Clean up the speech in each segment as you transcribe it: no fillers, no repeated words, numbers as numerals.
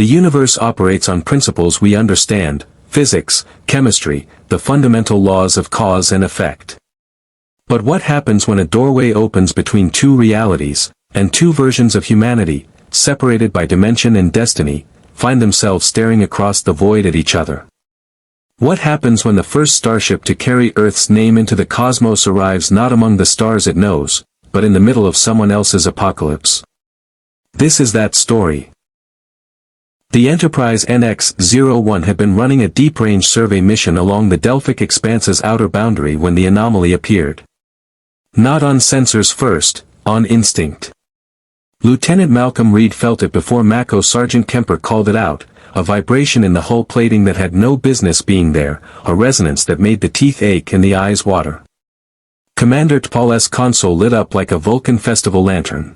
The universe operates on principles we understand: physics, chemistry, the fundamental laws of cause and effect. But what happens when a doorway opens between two realities, and two versions of humanity, separated by dimension and destiny, find themselves staring across the void at each other? What happens when the first starship to carry Earth's name into the cosmos arrives not among the stars it knows, but in the middle of someone else's apocalypse? This is that story. The Enterprise NX-01 had been running a deep-range survey mission along the Delphic Expanse's outer boundary when the anomaly appeared. Not on sensors first, on instinct. Lieutenant Malcolm Reed felt it before Mako Sergeant Kemper called it out, a vibration in the hull plating that had no business being there, a resonance that made the teeth ache and the eyes water. Commander T'Pol's console lit up like a Vulcan festival lantern.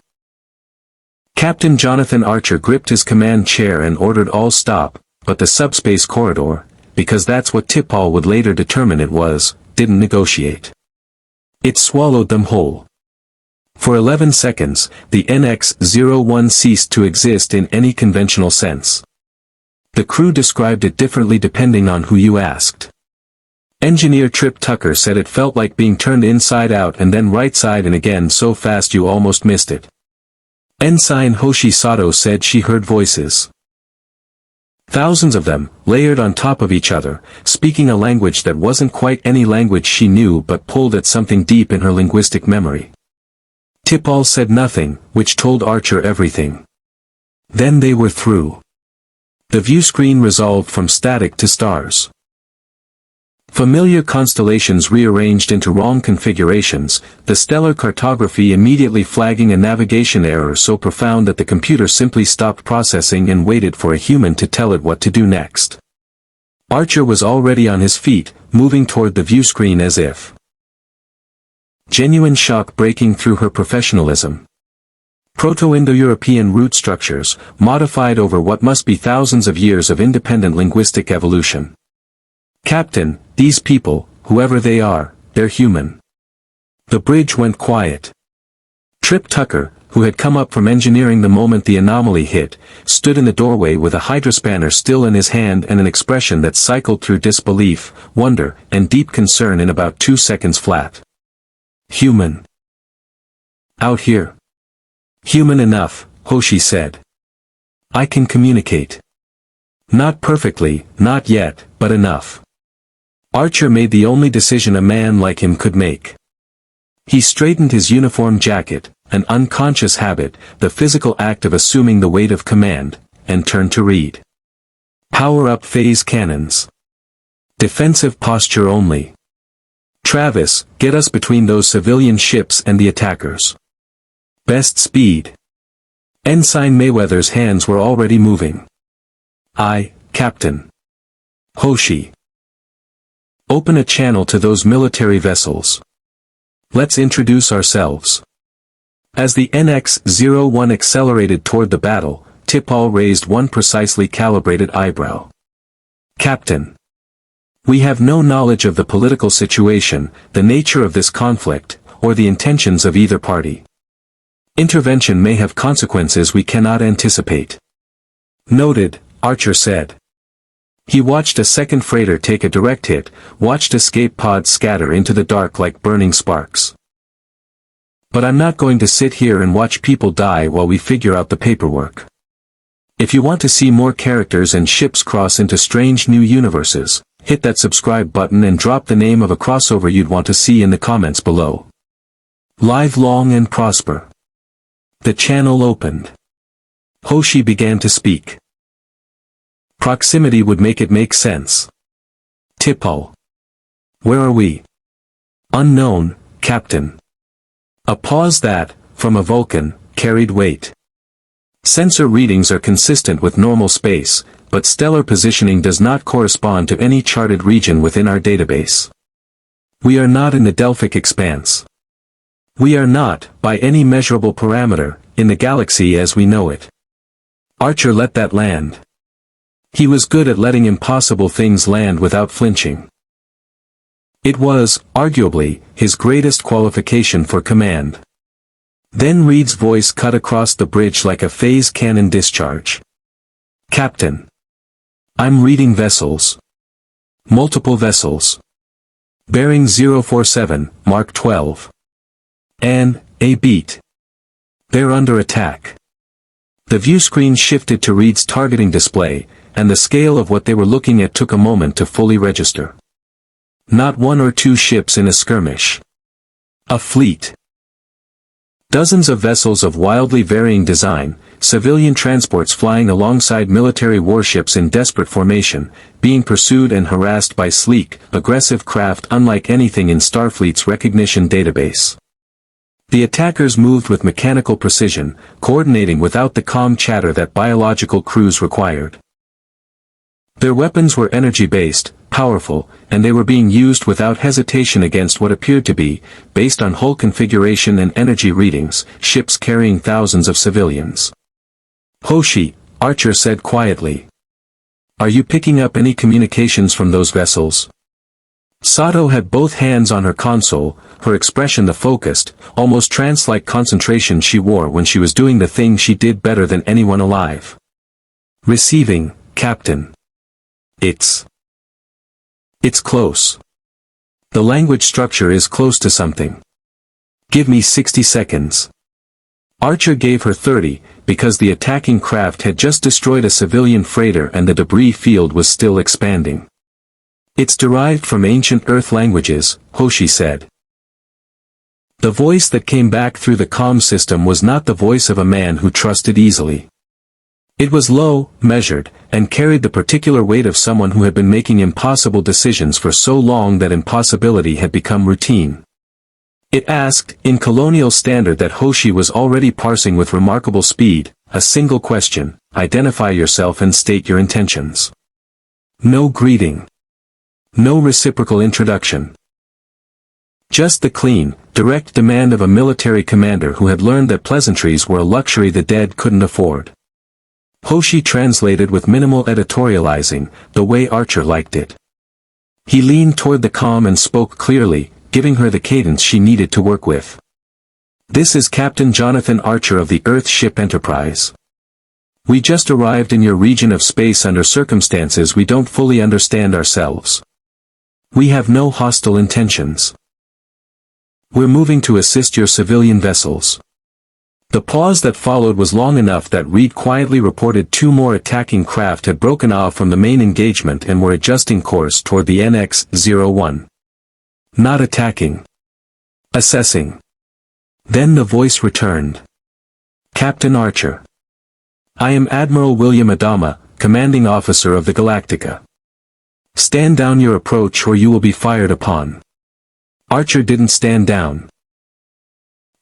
Captain Jonathan Archer gripped his command chair and ordered all stop, but the subspace corridor, because that's what T'Pol would later determine it was, didn't negotiate. It swallowed them whole. For 11 seconds, the NX-01 ceased to exist in any conventional sense. The crew described it differently depending on who you asked. Engineer Trip Tucker said it felt like being turned inside out and then right side and again so fast you almost missed it. Ensign Hoshi Sato said she heard voices. Thousands of them, layered on top of each other, speaking a language that wasn't quite any language she knew but pulled at something deep in her linguistic memory. T'Pol said nothing, which told Archer everything. Then they were through. The view screen resolved from static to stars. Familiar constellations rearranged into wrong configurations, the stellar cartography immediately flagging a navigation error so profound that the computer simply stopped processing and waited for a human to tell it what to do next. Archer was already on his feet, moving toward the view screen as if genuine shock breaking through her professionalism. Proto-Indo-European root structures, modified over what must be thousands of years of independent linguistic evolution. Captain, these people, whoever they are, they're human. The bridge went quiet. Trip Tucker, who had come up from engineering the moment the anomaly hit, stood in the doorway with a hydrospanner still in his hand and an expression that cycled through disbelief, wonder, and deep concern in about 2 seconds flat. Human. Out here. Human enough, Hoshi said. I can communicate. Not perfectly, not yet, but enough. Archer made the only decision a man like him could make. He straightened his uniform jacket, an unconscious habit, the physical act of assuming the weight of command, and turned to Reed. Power up phase cannons. Defensive posture only. Travis, get us between those civilian ships and the attackers. Best speed. Ensign Mayweather's hands were already moving. Aye, Captain. Hoshi. Open a channel to those military vessels. Let's introduce ourselves. As the NX-01 accelerated toward the battle, T'Pol raised one precisely calibrated eyebrow. Captain. We have no knowledge of the political situation, the nature of this conflict, or the intentions of either party. Intervention may have consequences we cannot anticipate. Noted, Archer said. He watched a second freighter take a direct hit, watched escape pods scatter into the dark like burning sparks. But I'm not going to sit here and watch people die while we figure out the paperwork. If you want to see more characters and ships cross into strange new universes, hit that subscribe button and drop the name of a crossover you'd want to see in the comments below. Live long and prosper. The channel opened. Hoshi began to speak. Proximity would make it make sense. T'Pol. Where are we? Unknown, Captain. A pause that, from a Vulcan, carried weight. Sensor readings are consistent with normal space, but stellar positioning does not correspond to any charted region within our database. We are not in the Delphic Expanse. We are not, by any measurable parameter, in the galaxy as we know it. Archer let that land. He was good at letting impossible things land without flinching. It was, arguably, his greatest qualification for command. Then Reed's voice cut across the bridge like a phase cannon discharge. Captain. I'm reading vessels. Multiple vessels. Bearing 047, Mark 12. And, a beat. They're under attack. The view screen shifted to Reed's targeting display, and the scale of what they were looking at took a moment to fully register. Not one or two ships in a skirmish. A fleet. Dozens of vessels of wildly varying design, civilian transports flying alongside military warships in desperate formation, being pursued and harassed by sleek, aggressive craft unlike anything in Starfleet's recognition database. The attackers moved with mechanical precision, coordinating without the calm chatter that biological crews required. Their weapons were energy-based, powerful, and they were being used without hesitation against what appeared to be, based on hull configuration and energy readings, ships carrying thousands of civilians. Hoshi, Archer said quietly. Are you picking up any communications from those vessels? Sato had both hands on her console, her expression the focused, almost trance-like concentration she wore when she was doing the thing she did better than anyone alive. Receiving, Captain. It's close. The language structure is close to something. Give me 60 seconds. Archer gave her 30, because the attacking craft had just destroyed a civilian freighter and the debris field was still expanding. It's derived from ancient Earth languages, Hoshi said. The voice that came back through the comm system was not the voice of a man who trusted easily. It was low, measured, and carried the particular weight of someone who had been making impossible decisions for so long that impossibility had become routine. It asked, in colonial standard that Hoshi was already parsing with remarkable speed, a single question: identify yourself and state your intentions. No greeting. No reciprocal introduction. Just the clean, direct demand of a military commander who had learned that pleasantries were a luxury the dead couldn't afford. Hoshi translated with minimal editorializing, the way Archer liked it. He leaned toward the comm and spoke clearly, giving her the cadence she needed to work with. This is Captain Jonathan Archer of the Earth ship Enterprise. We just arrived in your region of space under circumstances we don't fully understand ourselves. We have no hostile intentions. We're moving to assist your civilian vessels. The pause that followed was long enough that Reed quietly reported 2 more attacking craft had broken off from the main engagement and were adjusting course toward the NX-01. Not attacking. Assessing. Then the voice returned. Captain Archer. I am Admiral William Adama, commanding officer of the Galactica. Stand down your approach or you will be fired upon. Archer didn't stand down.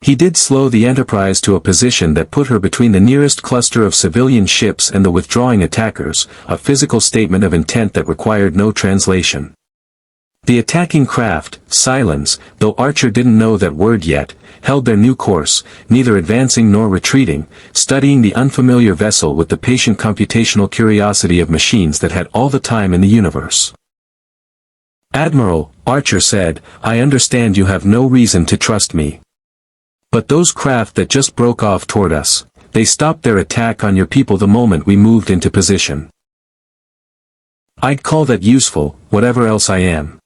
He did slow the Enterprise to a position that put her between the nearest cluster of civilian ships and the withdrawing attackers, a physical statement of intent that required no translation. The attacking craft, Cylons, though Archer didn't know that word yet, held their new course, neither advancing nor retreating, studying the unfamiliar vessel with the patient computational curiosity of machines that had all the time in the universe. Admiral, Archer said, I understand you have no reason to trust me. But those craft that just broke off toward us, they stopped their attack on your people the moment we moved into position. I'd call that useful, whatever else I am.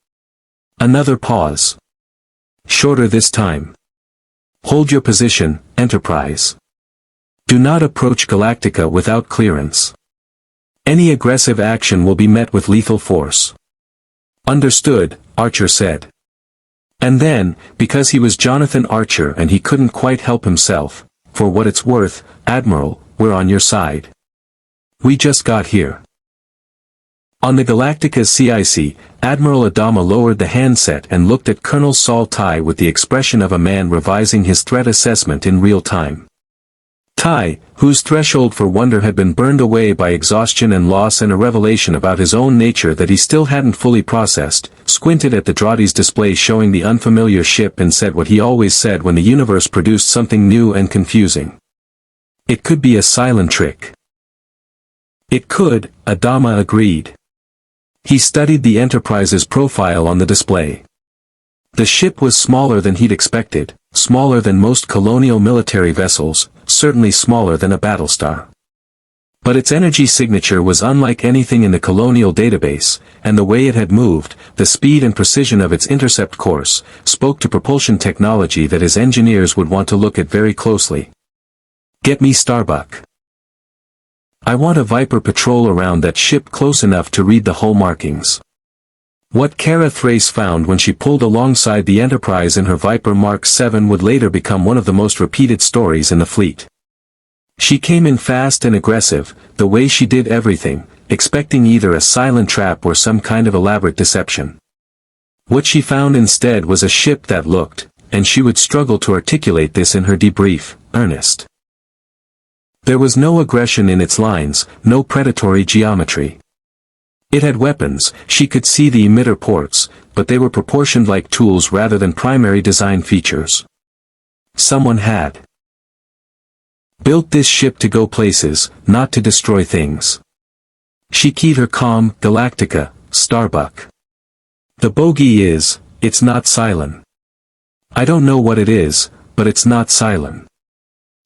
Another pause. Shorter this time. Hold your position, Enterprise. Do not approach Galactica without clearance. Any aggressive action will be met with lethal force. Understood, Archer said. And then, because he was Jonathan Archer and he couldn't quite help himself, for what it's worth, Admiral, we're on your side. We just got here. On the Galactica's CIC, Admiral Adama lowered the handset and looked at Colonel Saul Tigh with the expression of a man revising his threat assessment in real time. Tigh, whose threshold for wonder had been burned away by exhaustion and loss and a revelation about his own nature that he still hadn't fully processed, squinted at the Draughty's display showing the unfamiliar ship and said what he always said when the universe produced something new and confusing. It could be a silent trick. It could, Adama agreed. He studied the Enterprise's profile on the display. The ship was smaller than he'd expected, smaller than most colonial military vessels, certainly smaller than a Battlestar. But its energy signature was unlike anything in the Colonial database, and the way it had moved, the speed and precision of its intercept course, spoke to propulsion technology that his engineers would want to look at very closely. "Get me Starbuck. I want a Viper patrol around that ship close enough to read the hull markings." What Kara Thrace found when she pulled alongside the Enterprise in her Viper Mark 7 would later become one of the most repeated stories in the fleet. She came in fast and aggressive, the way she did everything, expecting either a silent trap or some kind of elaborate deception. What she found instead was a ship that looked, and she would struggle to articulate this in her debrief, earnest. There was no aggression in its lines, no predatory geometry. It had weapons, she could see the emitter ports, but they were proportioned like tools rather than primary design features. Someone had built this ship to go places, not to destroy things. She keyed her calm, Galactica, Starbuck. The bogey is, it's not Cylon. I don't know what it is, but it's not Cylon.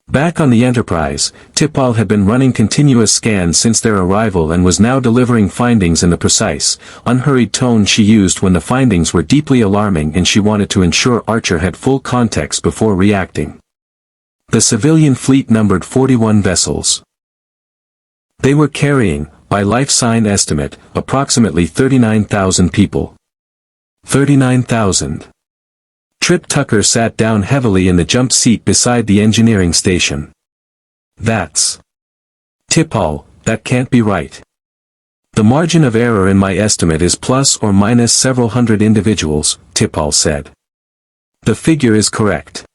Back on the Enterprise, T'Pol had been running continuous scans since their arrival and was now delivering findings in the precise, unhurried tone she used when the findings were deeply alarming and she wanted to ensure Archer had full context before reacting. The civilian fleet numbered 41 vessels. They were carrying, by life sign estimate, approximately 39,000 people. 39,000. Trip Tucker sat down heavily in the jump seat beside the engineering station. "That's T'Pol, that can't be right. The margin of error in my estimate is plus or minus several hundred individuals," T'Pol said. "The figure is correct."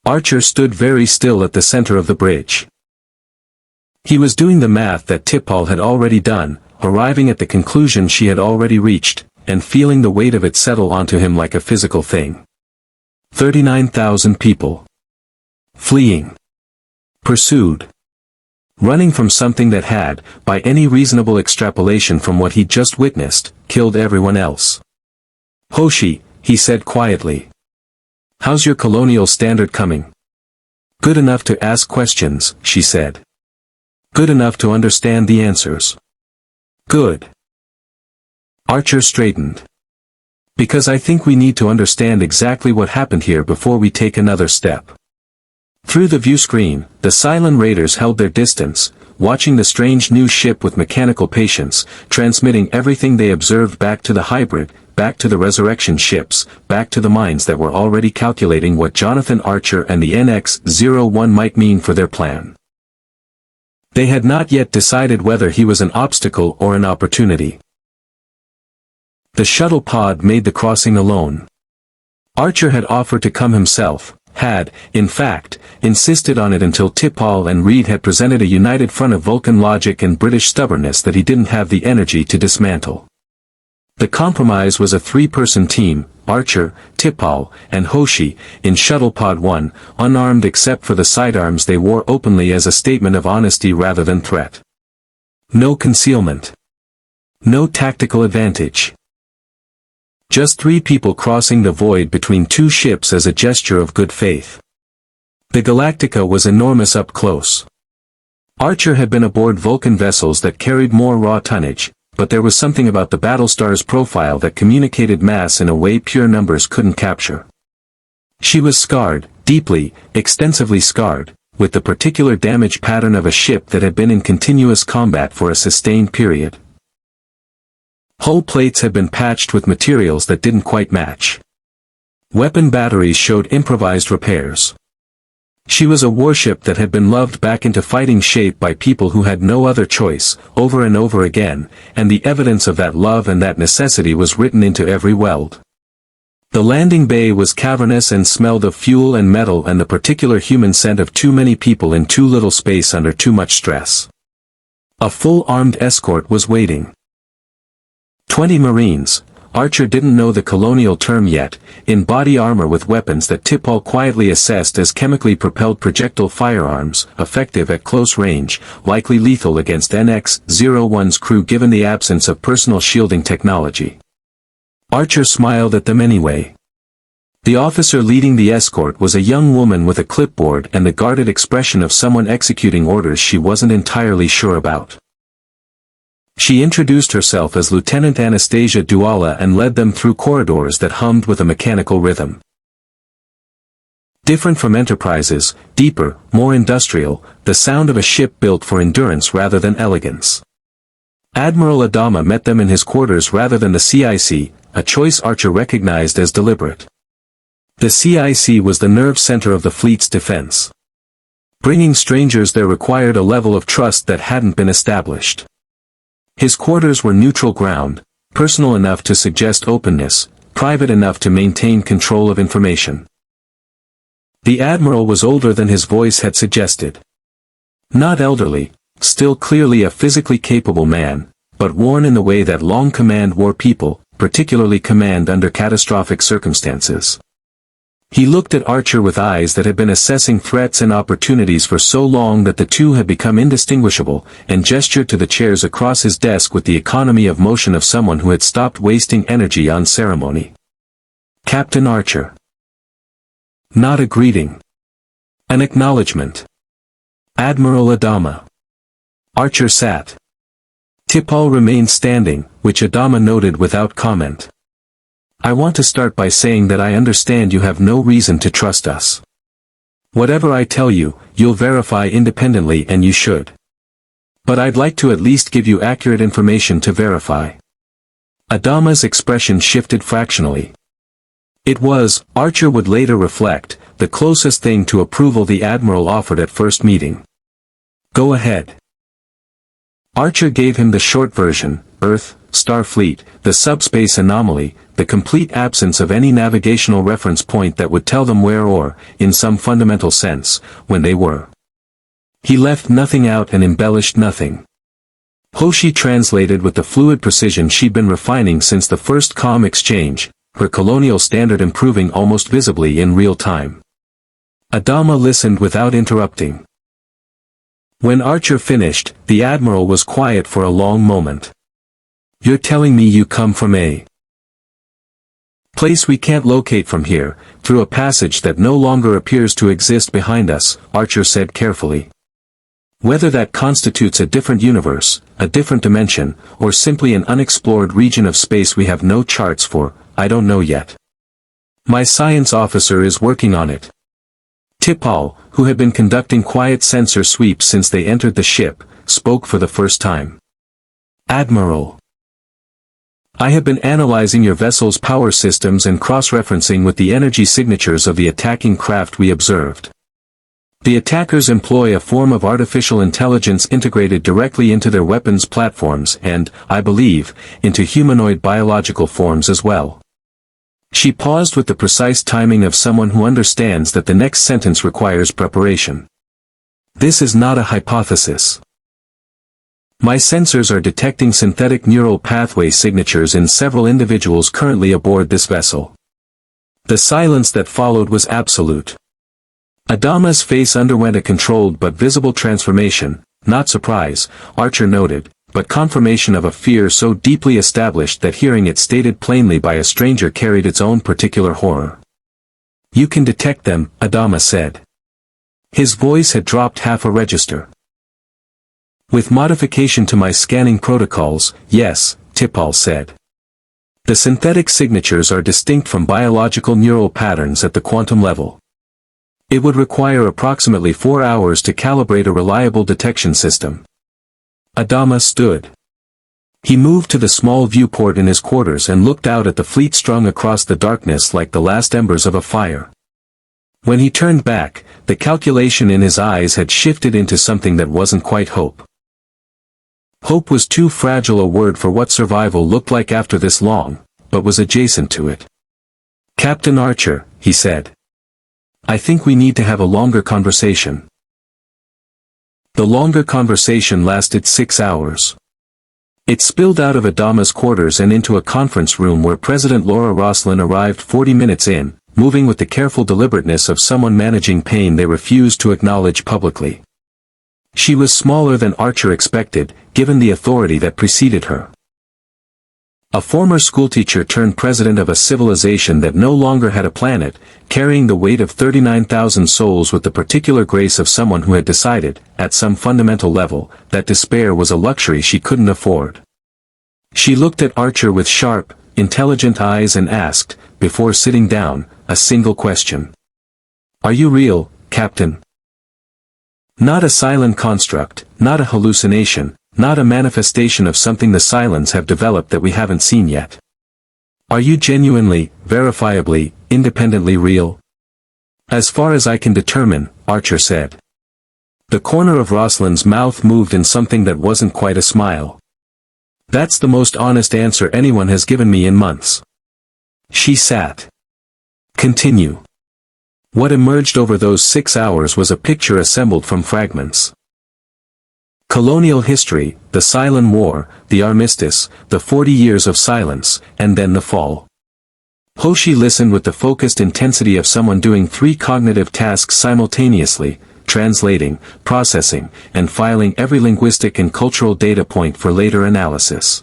Archer stood very still at the center of the bridge. He was doing the math that T'Pol had already done, arriving at the conclusion she had already reached, and feeling the weight of it settle onto him like a physical thing. 39,000 people. Fleeing. Pursued. Running from something that had, by any reasonable extrapolation from what he'd just witnessed, killed everyone else. "Hoshi," he said quietly. "How's your Colonial standard coming?" "Good enough to ask questions," she said. "Good enough to understand the answers." "Good." Archer straightened. "Because I think we need to understand exactly what happened here before we take another step." Through the view screen, the Cylon raiders held their distance, watching the strange new ship with mechanical patience, transmitting everything they observed back to the hybrid, back to the resurrection ships, back to the minds that were already calculating what Jonathan Archer and the NX-01 might mean for their plan. They had not yet decided whether he was an obstacle or an opportunity. The shuttle pod made the crossing alone. Archer had offered to come himself, had, in fact, insisted on it until T'Pol and Reed had presented a united front of Vulcan logic and British stubbornness that he didn't have the energy to dismantle. The compromise was a three-person team, Archer, T'Pol, and Hoshi, in Shuttle Pod 1, unarmed except for the sidearms they wore openly as a statement of honesty rather than threat. No concealment. No tactical advantage. Just three people crossing the void between two ships as a gesture of good faith. The Galactica was enormous up close. Archer had been aboard Vulcan vessels that carried more raw tonnage, but there was something about the Battlestar's profile that communicated mass in a way pure numbers couldn't capture. She was scarred, deeply, extensively scarred, with the particular damage pattern of a ship that had been in continuous combat for a sustained period. Hull plates had been patched with materials that didn't quite match. Weapon batteries showed improvised repairs. She was a warship that had been loved back into fighting shape by people who had no other choice, over and over again, and the evidence of that love and that necessity was written into every weld. The landing bay was cavernous and smelled of fuel and metal and the particular human scent of too many people in too little space under too much stress. A full armed escort was waiting. 20 Marines, Archer didn't know the Colonial term yet, in body armor with weapons that T'Pol quietly assessed as chemically propelled projectile firearms, effective at close range, likely lethal against NX-01's crew given the absence of personal shielding technology. Archer smiled at them anyway. The officer leading the escort was a young woman with a clipboard and the guarded expression of someone executing orders she wasn't entirely sure about. She introduced herself as Lieutenant Anastasia Duala and led them through corridors that hummed with a mechanical rhythm. Different from Enterprise's, deeper, more industrial, the sound of a ship built for endurance rather than elegance. Admiral Adama met them in his quarters rather than the CIC, a choice Archer recognized as deliberate. The CIC was the nerve center of the fleet's defense. Bringing strangers there required a level of trust that hadn't been established. His quarters were neutral ground, personal enough to suggest openness, private enough to maintain control of information. The Admiral was older than his voice had suggested. Not elderly, still clearly a physically capable man, but worn in the way that long command wore people, particularly command under catastrophic circumstances. He looked at Archer with eyes that had been assessing threats and opportunities for so long that the two had become indistinguishable, and gestured to the chairs across his desk with the economy of motion of someone who had stopped wasting energy on ceremony. Captain Archer. Not a greeting. An acknowledgement. Admiral Adama. Archer sat. T'Pol remained standing, which Adama noted without comment. I want to start by saying that I understand you have no reason to trust us. Whatever I tell you, you'll verify independently and you should. But I'd like to at least give you accurate information to verify. Adama's expression shifted fractionally. It was, Archer would later reflect, the closest thing to approval the Admiral offered at first meeting. Go ahead. Archer gave him the short version: Earth, Starfleet, the subspace anomaly, the complete absence of any navigational reference point that would tell them where or, in some fundamental sense, when they were. He left nothing out and embellished nothing. Hoshi translated with the fluid precision she'd been refining since the first comm exchange, her colonial standard improving almost visibly in real time. Adama listened without interrupting. When Archer finished, the Admiral was quiet for a long moment. You're telling me you come from a place we can't locate from here, through a passage that no longer appears to exist behind us, Archer said carefully. Whether that constitutes a different universe, a different dimension, or simply an unexplored region of space we have no charts for, I don't know yet. My science officer is working on it. T'Pol, who had been conducting quiet sensor sweeps since they entered the ship, spoke for the first time. Admiral. I have been analyzing your vessel's power systems and cross-referencing with the energy signatures of the attacking craft we observed. The attackers employ a form of artificial intelligence integrated directly into their weapons platforms and, I believe, into humanoid biological forms as well. She paused with the precise timing of someone who understands that the next sentence requires preparation. This is not a hypothesis. My sensors are detecting synthetic neural pathway signatures in several individuals currently aboard this vessel. The silence that followed was absolute. Adama's face underwent a controlled but visible transformation, not surprise, Archer noted, but confirmation of a fear so deeply established that hearing it stated plainly by a stranger carried its own particular horror. You can detect them, Adama said. His voice had dropped half a register. With modification to my scanning protocols, yes, T'Pol said. The synthetic signatures are distinct from biological neural patterns at the quantum level. It would require approximately 4 hours to calibrate a reliable detection system. Adama stood. He moved to the small viewport in his quarters and looked out at the fleet strung across the darkness like the last embers of a fire. When he turned back, the calculation in his eyes had shifted into something that wasn't quite hope. Hope was too fragile a word for what survival looked like after this long, but was adjacent to it. Captain Archer, he said. I think we need to have a longer conversation. The longer conversation lasted 6 hours. It spilled out of Adama's quarters and into a conference room where President Laura Roslin arrived 40 minutes in, moving with the careful deliberateness of someone managing pain they refused to acknowledge publicly. She was smaller than Archer expected, given the authority that preceded her. A former schoolteacher turned president of a civilization that no longer had a planet, carrying the weight of 39,000 souls with the particular grace of someone who had decided, at some fundamental level, that despair was a luxury she couldn't afford. She looked at Archer with sharp, intelligent eyes and asked, before sitting down, a single question. "Are you real, Captain?" Not a Cylon construct, not a hallucination, not a manifestation of something the Cylons have developed that we haven't seen yet. Are you genuinely, verifiably, independently real? As far as I can determine, Archer said. The corner of Rosalind's mouth moved in something that wasn't quite a smile. That's the most honest answer anyone has given me in months. She sat. Continue. What emerged over those 6 hours was a picture assembled from fragments. Colonial history, the Cylon War, the Armistice, the 40 years of silence, and then the fall. Hoshi listened with the focused intensity of someone doing 3 cognitive tasks simultaneously, translating, processing, and filing every linguistic and cultural data point for later analysis.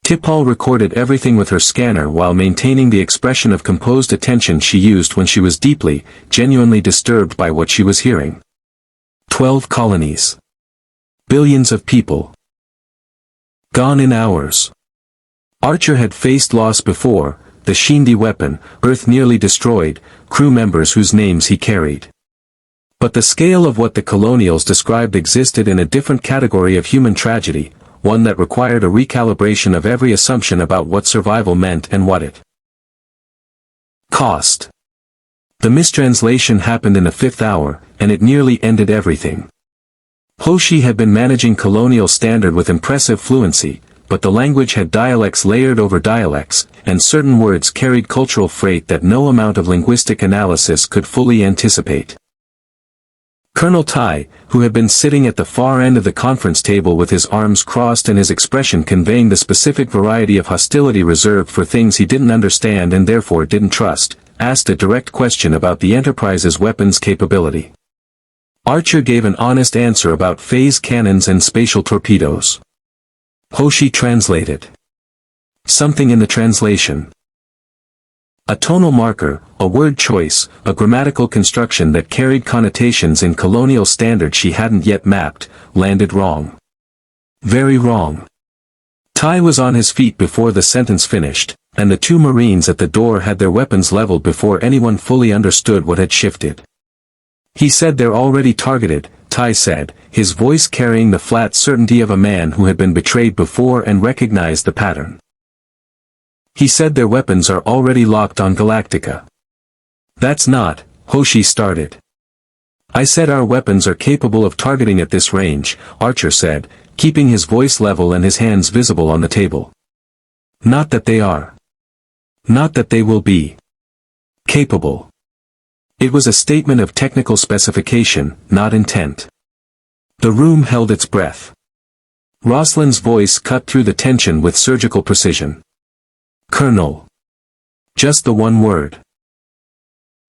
T'Pol recorded everything with her scanner while maintaining the expression of composed attention she used when she was deeply, genuinely disturbed by what she was hearing. 12 colonies. Billions of people. Gone in hours. Archer had faced loss before, the Shindy weapon, Earth nearly destroyed, crew members whose names he carried. But the scale of what the Colonials described existed in a different category of human tragedy, one that required a recalibration of every assumption about what survival meant and what it cost. The mistranslation happened in the 5th hour, and it nearly ended everything. Hoshi had been managing Colonial Standard with impressive fluency, but the language had dialects layered over dialects, and certain words carried cultural freight that no amount of linguistic analysis could fully anticipate. Colonel Tai, who had been sitting at the far end of the conference table with his arms crossed and his expression conveying the specific variety of hostility reserved for things he didn't understand and therefore didn't trust, asked a direct question about the Enterprise's weapons capability. Archer gave an honest answer about phase cannons and spatial torpedoes. Hoshi translated. Something in the translation. A tonal marker, a word choice, a grammatical construction that carried connotations in Colonial Standard she hadn't yet mapped, landed wrong. Very wrong. Tai was on his feet before the sentence finished, and the 2 Marines at the door had their weapons leveled before anyone fully understood what had shifted. He said they're already targeted, Tai said, his voice carrying the flat certainty of a man who had been betrayed before and recognized the pattern. He said their weapons are already locked on Galactica. That's not, Hoshi started. I said our weapons are capable of targeting at this range, Archer said, keeping his voice level and his hands visible on the table. Not that they are. Not that they will be. Capable. It was a statement of technical specification, not intent. The room held its breath. Rosalind's voice cut through the tension with surgical precision. Colonel. Just the one word.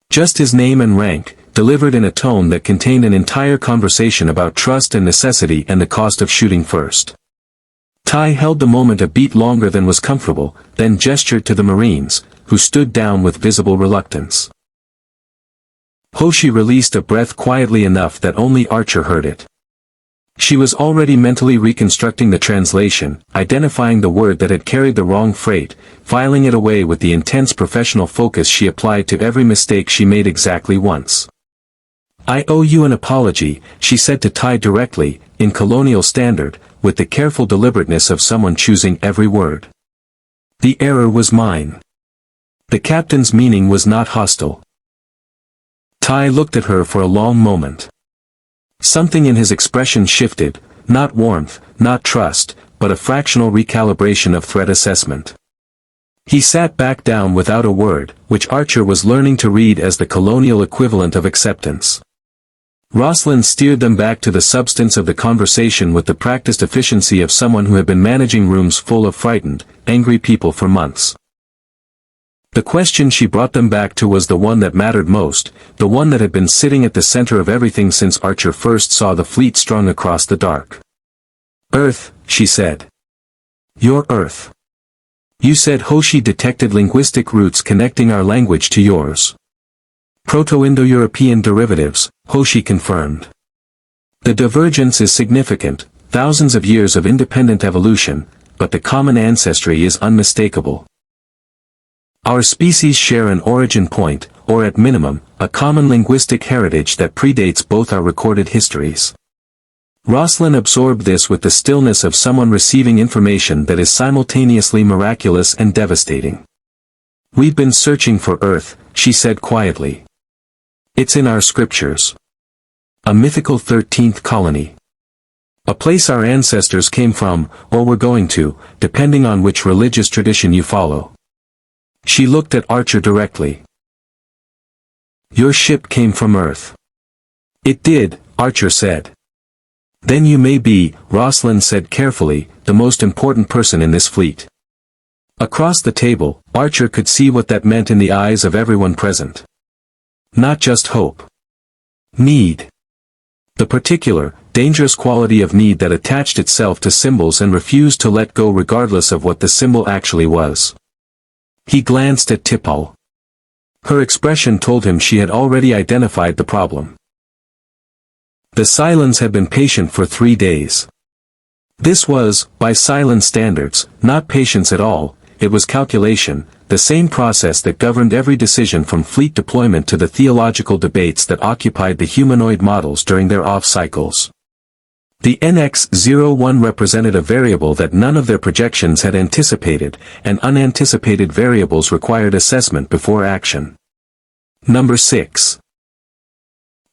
Just his name and rank, delivered in a tone that contained an entire conversation about trust and necessity and the cost of shooting first. Tai held the moment a beat longer than was comfortable, then gestured to the Marines, who stood down with visible reluctance. Hoshi released a breath quietly enough that only Archer heard it. She was already mentally reconstructing the translation, identifying the word that had carried the wrong freight, filing it away with the intense professional focus she applied to every mistake she made exactly once. I owe you an apology, she said to Tai directly, in Colonial Standard, with the careful deliberateness of someone choosing every word. The error was mine. The captain's meaning was not hostile. Tai looked at her for a long moment. Something in his expression shifted, not warmth, not trust, but a fractional recalibration of threat assessment. He sat back down without a word, which Archer was learning to read as the colonial equivalent of acceptance. Rosalind steered them back to the substance of the conversation with the practiced efficiency of someone who had been managing rooms full of frightened, angry people for months. The question she brought them back to was the one that mattered most, the one that had been sitting at the center of everything since Archer first saw the fleet strung across the dark. Earth, she said. Your Earth. You said Hoshi detected linguistic roots connecting our language to yours. Proto-Indo-European derivatives, Hoshi confirmed. The divergence is significant, thousands of years of independent evolution, but the common ancestry is unmistakable. Our species share an origin point, or at minimum, a common linguistic heritage that predates both our recorded histories. Roslin absorbed this with the stillness of someone receiving information that is simultaneously miraculous and devastating. We've been searching for Earth, she said quietly. It's in our scriptures. A mythical 13th colony. A place our ancestors came from, or were going to, depending on which religious tradition you follow. She looked at Archer directly. Your ship came from Earth. It did, Archer said. Then you may be, Roslin said carefully, the most important person in this fleet. Across the table, Archer could see what that meant in the eyes of everyone present. Not just hope. Need. The particular, dangerous quality of need that attached itself to symbols and refused to let go regardless of what the symbol actually was. He glanced at T'Pol. Her expression told him she had already identified the problem. The Cylons had been patient for 3 days. This was, by Cylon standards, not patience at all, it was calculation, the same process that governed every decision from fleet deployment to the theological debates that occupied the humanoid models during their off-cycles. The NX-01 represented a variable that none of their projections had anticipated, and unanticipated variables required assessment before action. Number 6.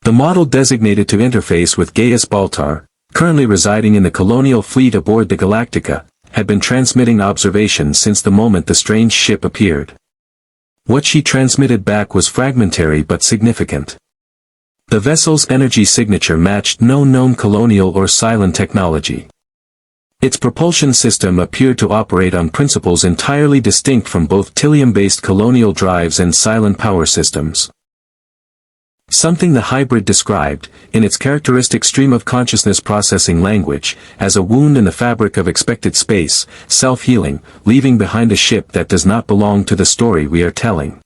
The model designated to interface with Gaius Baltar, currently residing in the Colonial Fleet aboard the Galactica, had been transmitting observations since the moment the strange ship appeared. What she transmitted back was fragmentary but significant. The vessel's energy signature matched no known colonial or Cylon technology. Its propulsion system appeared to operate on principles entirely distinct from both Tilium-based colonial drives and Cylon power systems. Something the hybrid described, in its characteristic stream-of-consciousness processing language, as a wound in the fabric of expected space, self-healing, leaving behind a ship that does not belong to the story we are telling.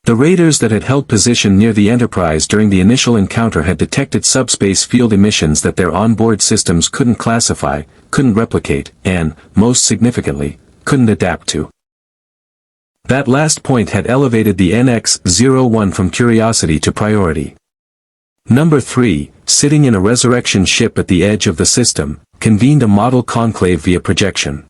The raiders that had held position near the Enterprise during the initial encounter had detected subspace field emissions that their onboard systems couldn't classify, couldn't replicate, and, most significantly, couldn't adapt to. That last point had elevated the NX-01 from curiosity to priority. Number 3, sitting in a resurrection ship at the edge of the system, convened a model conclave via projection.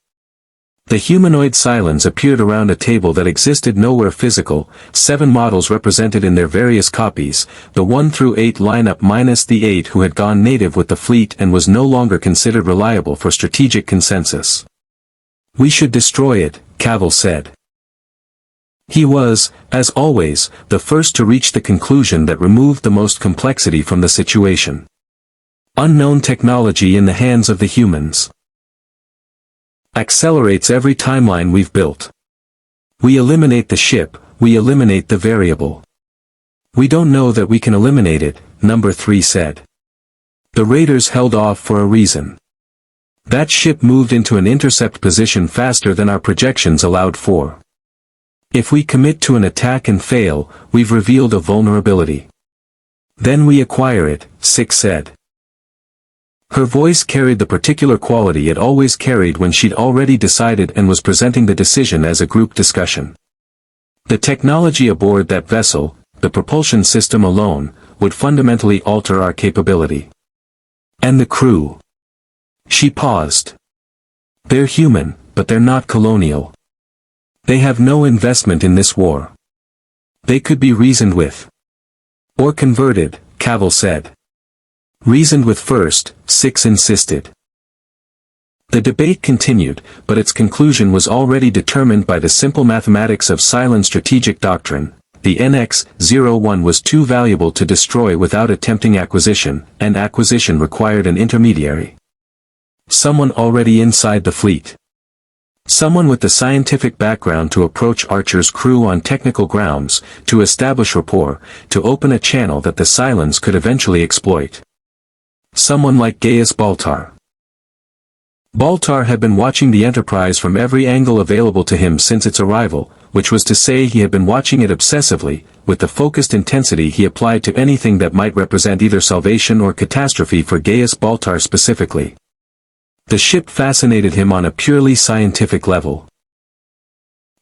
The humanoid Cylons appeared around a table that existed nowhere physical, 7 models represented in their various copies, the 1 through 8 lineup minus the 8 who had gone native with the fleet and was no longer considered reliable for strategic consensus. We should destroy it, Cavil said. He was, as always, the first to reach the conclusion that removed the most complexity from the situation. Unknown technology in the hands of the humans accelerates every timeline we've built. We eliminate the ship, we eliminate the variable. We don't know that we can eliminate it, Number 3 said. The raiders held off for a reason. That ship moved into an intercept position faster than our projections allowed for. If we commit to an attack and fail, we've revealed a vulnerability. Then we acquire it, 6 said. Her voice carried the particular quality it always carried when she'd already decided and was presenting the decision as a group discussion. The technology aboard that vessel, the propulsion system alone, would fundamentally alter our capability. And the crew. She paused. They're human, but they're not colonial. They have no investment in this war. They could be reasoned with. Or converted, Cavil said. Reasoned with first, 6 insisted. The debate continued, but its conclusion was already determined by the simple mathematics of Cylon strategic doctrine. The NX-01 was too valuable to destroy without attempting acquisition, and acquisition required an intermediary. Someone already inside the fleet. Someone with the scientific background to approach Archer's crew on technical grounds, to establish rapport, to open a channel that the Cylons could eventually exploit. Someone like Gaius Baltar. Baltar had been watching the Enterprise from every angle available to him since its arrival, which was to say he had been watching it obsessively, with the focused intensity he applied to anything that might represent either salvation or catastrophe for Gaius Baltar specifically. The ship fascinated him on a purely scientific level.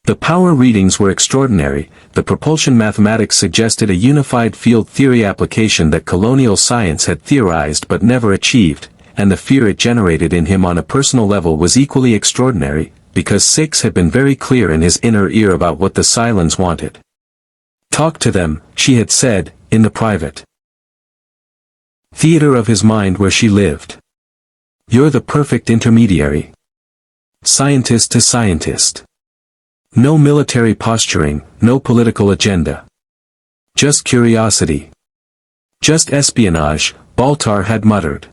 The power readings were extraordinary, the propulsion mathematics suggested a unified field theory application that colonial science had theorized but never achieved, and the fear it generated in him on a personal level was equally extraordinary, because Six had been very clear in his inner ear about what the Cylons wanted. Talk to them, she had said, in the private theater of his mind where she lived. You're the perfect intermediary. Scientist to scientist. No military posturing, no political agenda. Just curiosity. Just espionage, Baltar had muttered.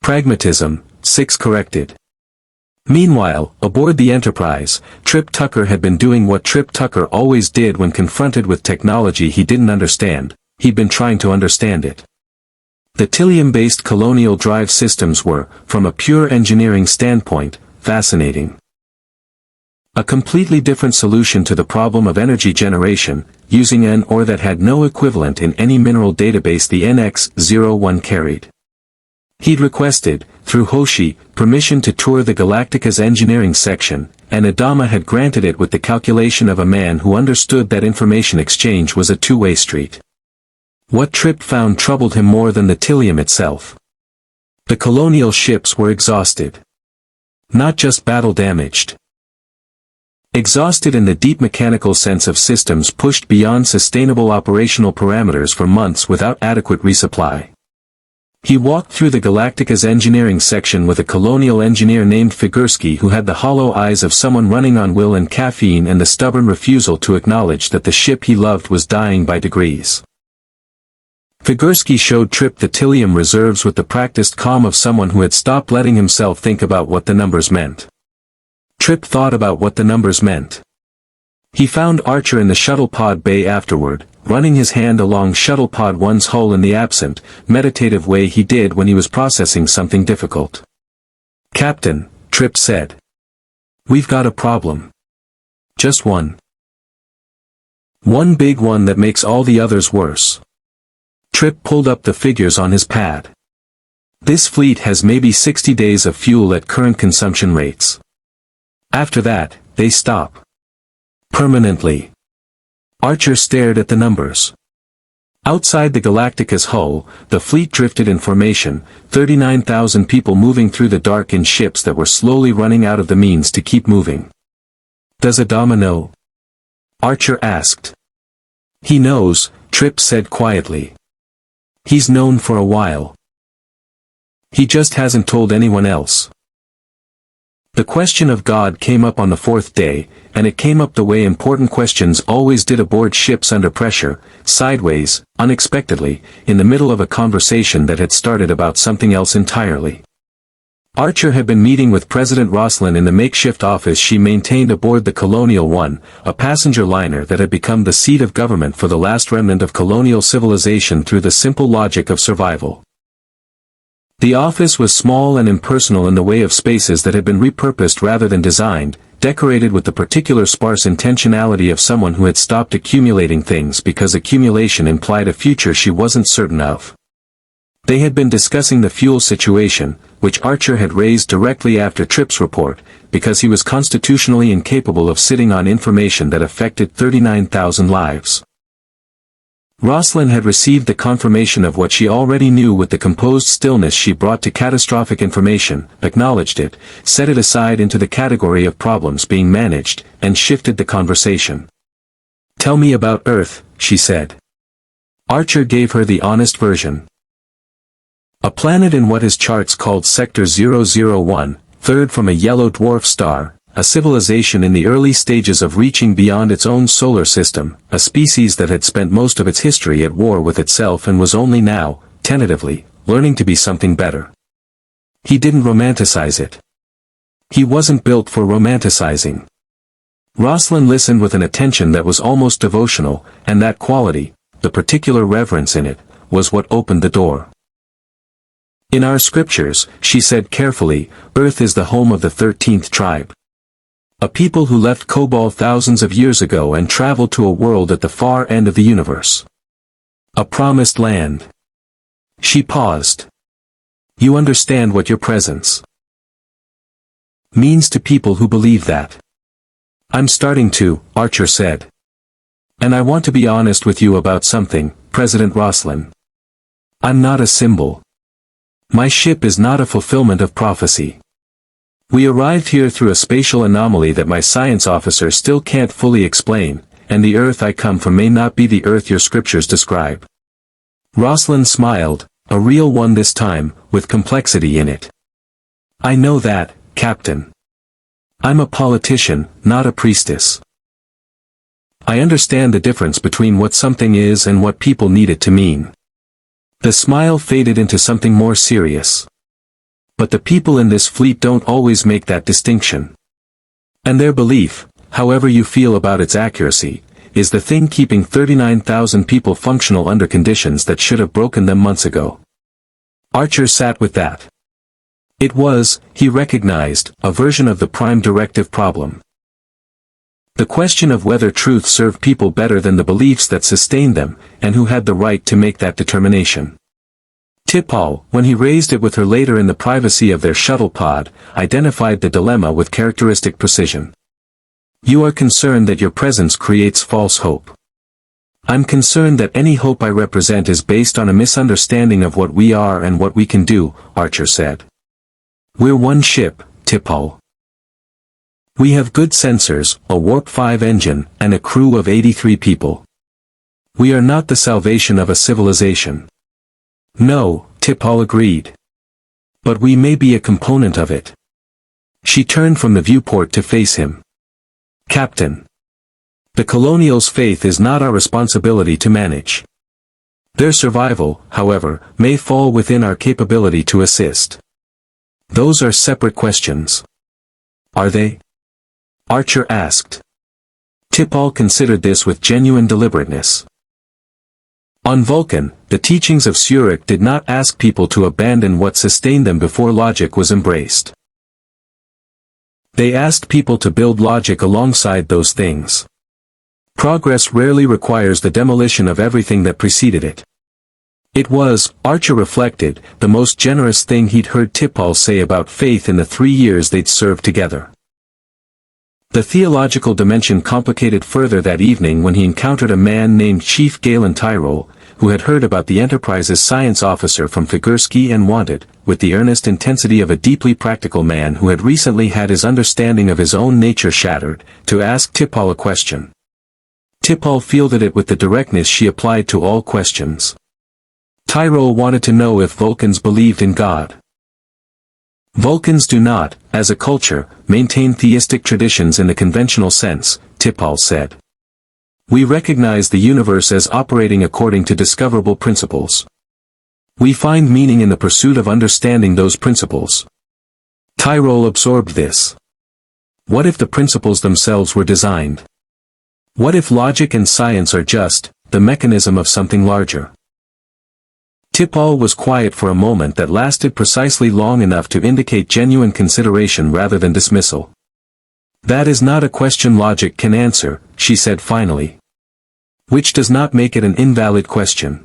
Pragmatism, Six corrected. Meanwhile, aboard the Enterprise, Trip Tucker had been doing what Trip Tucker always did when confronted with technology he didn't understand. He'd been trying to understand it. The Tilium-based colonial drive systems were, from a pure engineering standpoint, fascinating. A completely different solution to the problem of energy generation, using an ore that had no equivalent in any mineral database the NX-01 carried. He'd requested, through Hoshi, permission to tour the Galactica's engineering section, and Adama had granted it with the calculation of a man who understood that information exchange was a two-way street. What Trip found troubled him more than the Tilium itself. The colonial ships were exhausted. Not just battle-damaged. Exhausted in the deep mechanical sense of systems pushed beyond sustainable operational parameters for months without adequate resupply. He walked through the Galactica's engineering section with a colonial engineer named Figursky who had the hollow eyes of someone running on will and caffeine and the stubborn refusal to acknowledge that the ship he loved was dying by degrees. Figursky showed Trip the Tilium reserves with the practiced calm of someone who had stopped letting himself think about what the numbers meant. Trip thought about what the numbers meant. He found Archer in the shuttle pod bay afterward, running his hand along shuttle pod 1's hull in the absent, meditative way he did when he was processing something difficult. "Captain," Trip said. "We've got a problem. Just one. One big one that makes all the others worse." Trip pulled up the figures on his pad. "This fleet has maybe 60 days of fuel at current consumption rates. After that, they stop. Permanently." Archer stared at the numbers. Outside the Galactica's hull, the fleet drifted in formation, 39,000 people moving through the dark in ships that were slowly running out of the means to keep moving. "Does Adama know?" Archer asked. "He knows," Trip said quietly. "He's known for a while. He just hasn't told anyone else." The question of God came up on the fourth day, and it came up the way important questions always did aboard ships under pressure, sideways, unexpectedly, in the middle of a conversation that had started about something else entirely. Archer had been meeting with President Roslin in the makeshift office she maintained aboard the Colonial 1, a passenger liner that had become the seat of government for the last remnant of colonial civilization through the simple logic of survival. The office was small and impersonal in the way of spaces that had been repurposed rather than designed, decorated with the particular sparse intentionality of someone who had stopped accumulating things because accumulation implied a future she wasn't certain of. They had been discussing the fuel situation, which Archer had raised directly after Trip's report, because he was constitutionally incapable of sitting on information that affected 39,000 lives. Roslin had received the confirmation of what she already knew with the composed stillness she brought to catastrophic information, acknowledged it, set it aside into the category of problems being managed, and shifted the conversation. "Tell me about Earth," she said. Archer gave her the honest version. "A planet in what his charts called Sector 001, third from a yellow dwarf star, a civilization in the early stages of reaching beyond its own solar system, a species that had spent most of its history at war with itself and was only now, tentatively, learning to be something better." He didn't romanticize it. He wasn't built for romanticizing. Roslin listened with an attention that was almost devotional, and that quality, the particular reverence in it, was what opened the door. In our scriptures, she said carefully, Earth is the home of the 13th tribe. A people who left Kobol thousands of years ago and traveled to a world at the far end of the universe. A promised land. She paused. You understand what your presence means to people who believe that? I'm starting to, Archer said. And I want to be honest with you about something, President Roslin. I'm not a symbol. My ship is not a fulfillment of prophecy. We arrived here through a spatial anomaly that my science officer still can't fully explain, and the Earth I come from may not be the Earth your scriptures describe. Roslin smiled, a real one this time, with complexity in it. I know that, Captain. I'm a politician, not a priestess. I understand the difference between what something is and what people need it to mean. The smile faded into something more serious. But the people in this fleet don't always make that distinction. And their belief, however you feel about its accuracy, is the thing keeping 39,000 people functional under conditions that should have broken them months ago. Archer sat with that. It was, he recognized, a version of the prime directive problem. The question of whether truth served people better than the beliefs that sustained them, and who had the right to make that determination. T'Pol, when he raised it with her later in the privacy of their shuttle pod, identified the dilemma with characteristic precision. You are concerned that your presence creates false hope. I'm concerned that any hope I represent is based on a misunderstanding of what we are and what we can do, Archer said. We're one ship, T'Pol. We have good sensors, a Warp-5 engine, and a crew of 83 people. We are not the salvation of a civilization. No, T'Pol agreed. But we may be a component of it. She turned from the viewport to face him. Captain. The Colonials' faith is not our responsibility to manage. Their survival, however, may fall within our capability to assist. Those are separate questions. Are they? Archer asked. T'Pol considered this with genuine deliberateness. On Vulcan, the teachings of Zurich did not ask people to abandon what sustained them before logic was embraced. They asked people to build logic alongside those things. Progress rarely requires the demolition of everything that preceded it. It was, Archer reflected, the most generous thing he'd heard T'Pol say about faith in the 3 years they'd served together. The theological dimension complicated further that evening when he encountered a man named Chief Galen Tyrol, who had heard about the Enterprise's science officer from Figursky and wanted, with the earnest intensity of a deeply practical man who had recently had his understanding of his own nature shattered, to ask T'Pol a question. T'Pol fielded it with the directness she applied to all questions. Tyrol wanted to know if Vulcans believed in God. Vulcans do not, as a culture, maintain theistic traditions in the conventional sense, T'Pol said. We recognize the universe as operating according to discoverable principles. We find meaning in the pursuit of understanding those principles. Tyrol absorbed this. What if the principles themselves were designed? What if logic and science are just the mechanism of something larger? T'Pol was quiet for a moment that lasted precisely long enough to indicate genuine consideration rather than dismissal. That is not a question logic can answer, she said finally. Which does not make it an invalid question.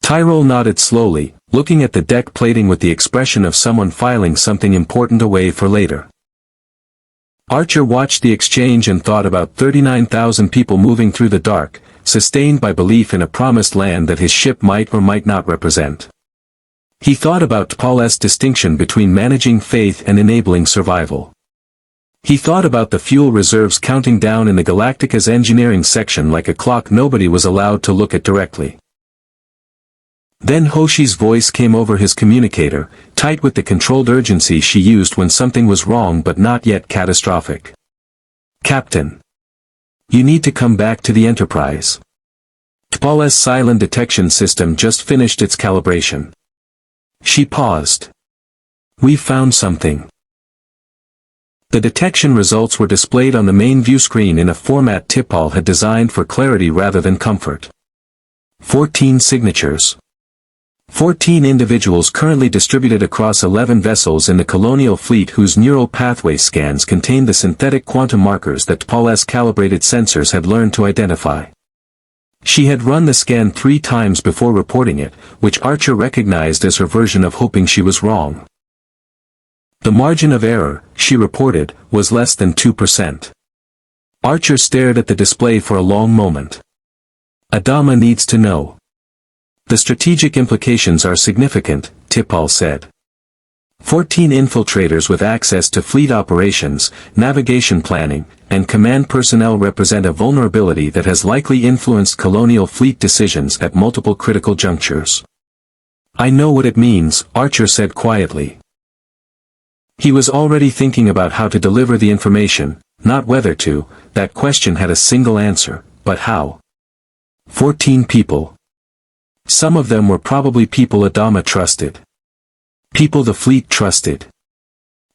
Tyrol nodded slowly, looking at the deck plating with the expression of someone filing something important away for later. Archer watched the exchange and thought about 39,000 people moving through the dark, sustained by belief in a promised land that his ship might or might not represent. He thought about T'Pol's distinction between managing faith and enabling survival. He thought about the fuel reserves counting down in the Galactica's engineering section like a clock nobody was allowed to look at directly. Then Hoshi's voice came over his communicator, tight with the controlled urgency she used when something was wrong but not yet catastrophic. Captain. You need to come back to the Enterprise. T'Pol's Cylon detection system just finished its calibration. She paused. We've found something. The detection results were displayed on the main view screen in a format T'Pol had designed for clarity rather than comfort. 14 signatures. 14 individuals currently distributed across 11 vessels in the Colonial Fleet whose neural pathway scans contained the synthetic quantum markers that T'Pol's calibrated sensors had learned to identify. She had run the scan 3 times before reporting it, which Archer recognized as her version of hoping she was wrong. The margin of error, she reported, was less than 2%. Archer stared at the display for a long moment. Adama needs to know. The strategic implications are significant, T'Pol said. 14 infiltrators with access to fleet operations, navigation planning, and command personnel represent a vulnerability that has likely influenced Colonial Fleet decisions at multiple critical junctures. I know what it means, Archer said quietly. He was already thinking about how to deliver the information, not whether to. That question had a single answer, but how? 14 people. Some of them were probably people Adama trusted. People the fleet trusted.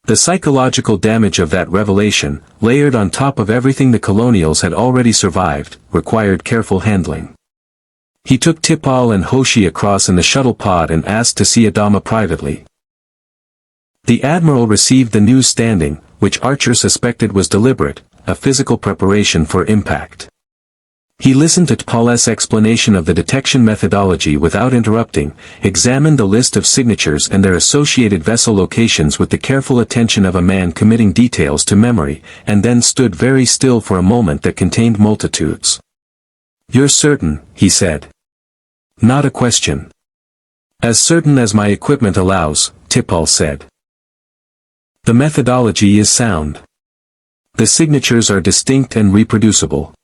The psychological damage of that revelation, layered on top of everything the Colonials had already survived, required careful handling. He took T'Pol and Hoshi across in the shuttle pod and asked to see Adama privately. The Admiral received the news standing, which Archer suspected was deliberate, a physical preparation for impact. He listened to T'Pol's explanation of the detection methodology without interrupting, examined the list of signatures and their associated vessel locations with the careful attention of a man committing details to memory, and then stood very still for a moment that contained multitudes. "You're certain," he said. "Not a question." "As certain as my equipment allows," T'Pol said. "The methodology is sound. The signatures are distinct and reproducible."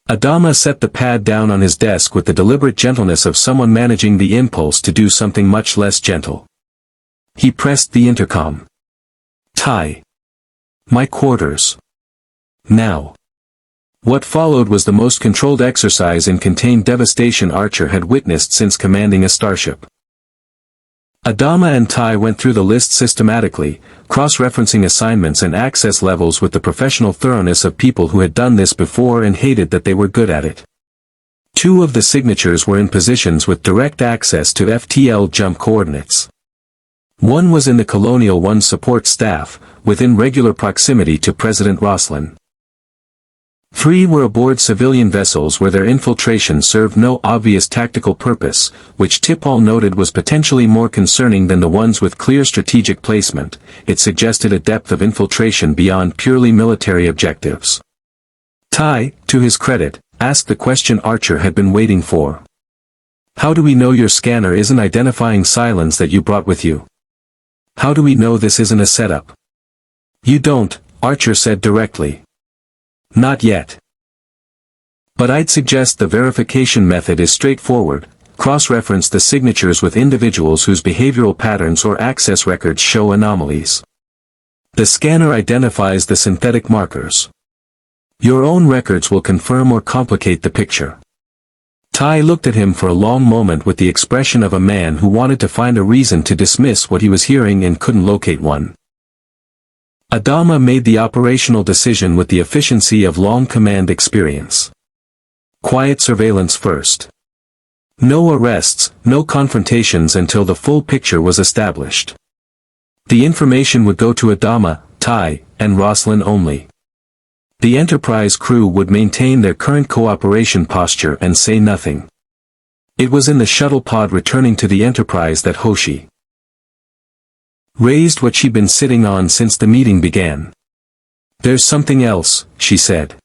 Adama set the pad down on his desk with the deliberate gentleness of someone managing the impulse to do something much less gentle. He pressed the intercom. "Tai. My quarters. Now." What followed was the most controlled exercise in contained devastation Archer had witnessed since commanding a starship. Adama and Tai went through the list systematically, cross-referencing assignments and access levels with the professional thoroughness of people who had done this before and hated that they were good at it. 2 of the signatures were in positions with direct access to FTL jump coordinates. 1 was in the Colonial 1 support staff, within regular proximity to President Roslin. 3 were aboard civilian vessels where their infiltration served no obvious tactical purpose, which T'Pol noted was potentially more concerning than the ones with clear strategic placement. It suggested a depth of infiltration beyond purely military objectives. Tai, to his credit, asked the question Archer had been waiting for. "How do we know your scanner isn't identifying Cylons that you brought with you? How do we know this isn't a setup?" "You don't," Archer said directly. "Not yet. But I'd suggest the verification method is straightforward, cross-reference the signatures with individuals whose behavioral patterns or access records show anomalies. The scanner identifies the synthetic markers. Your own records will confirm or complicate the picture." Tai looked at him for a long moment with the expression of a man who wanted to find a reason to dismiss what he was hearing and couldn't locate one. Adama made the operational decision with the efficiency of long command experience. Quiet surveillance first. No arrests, no confrontations until the full picture was established. The information would go to Adama, Tai, and Roslin only. The Enterprise crew would maintain their current cooperation posture and say nothing. It was in the shuttle pod returning to the Enterprise that Hoshi raised what she'd been sitting on since the meeting began. "There's something else," she said.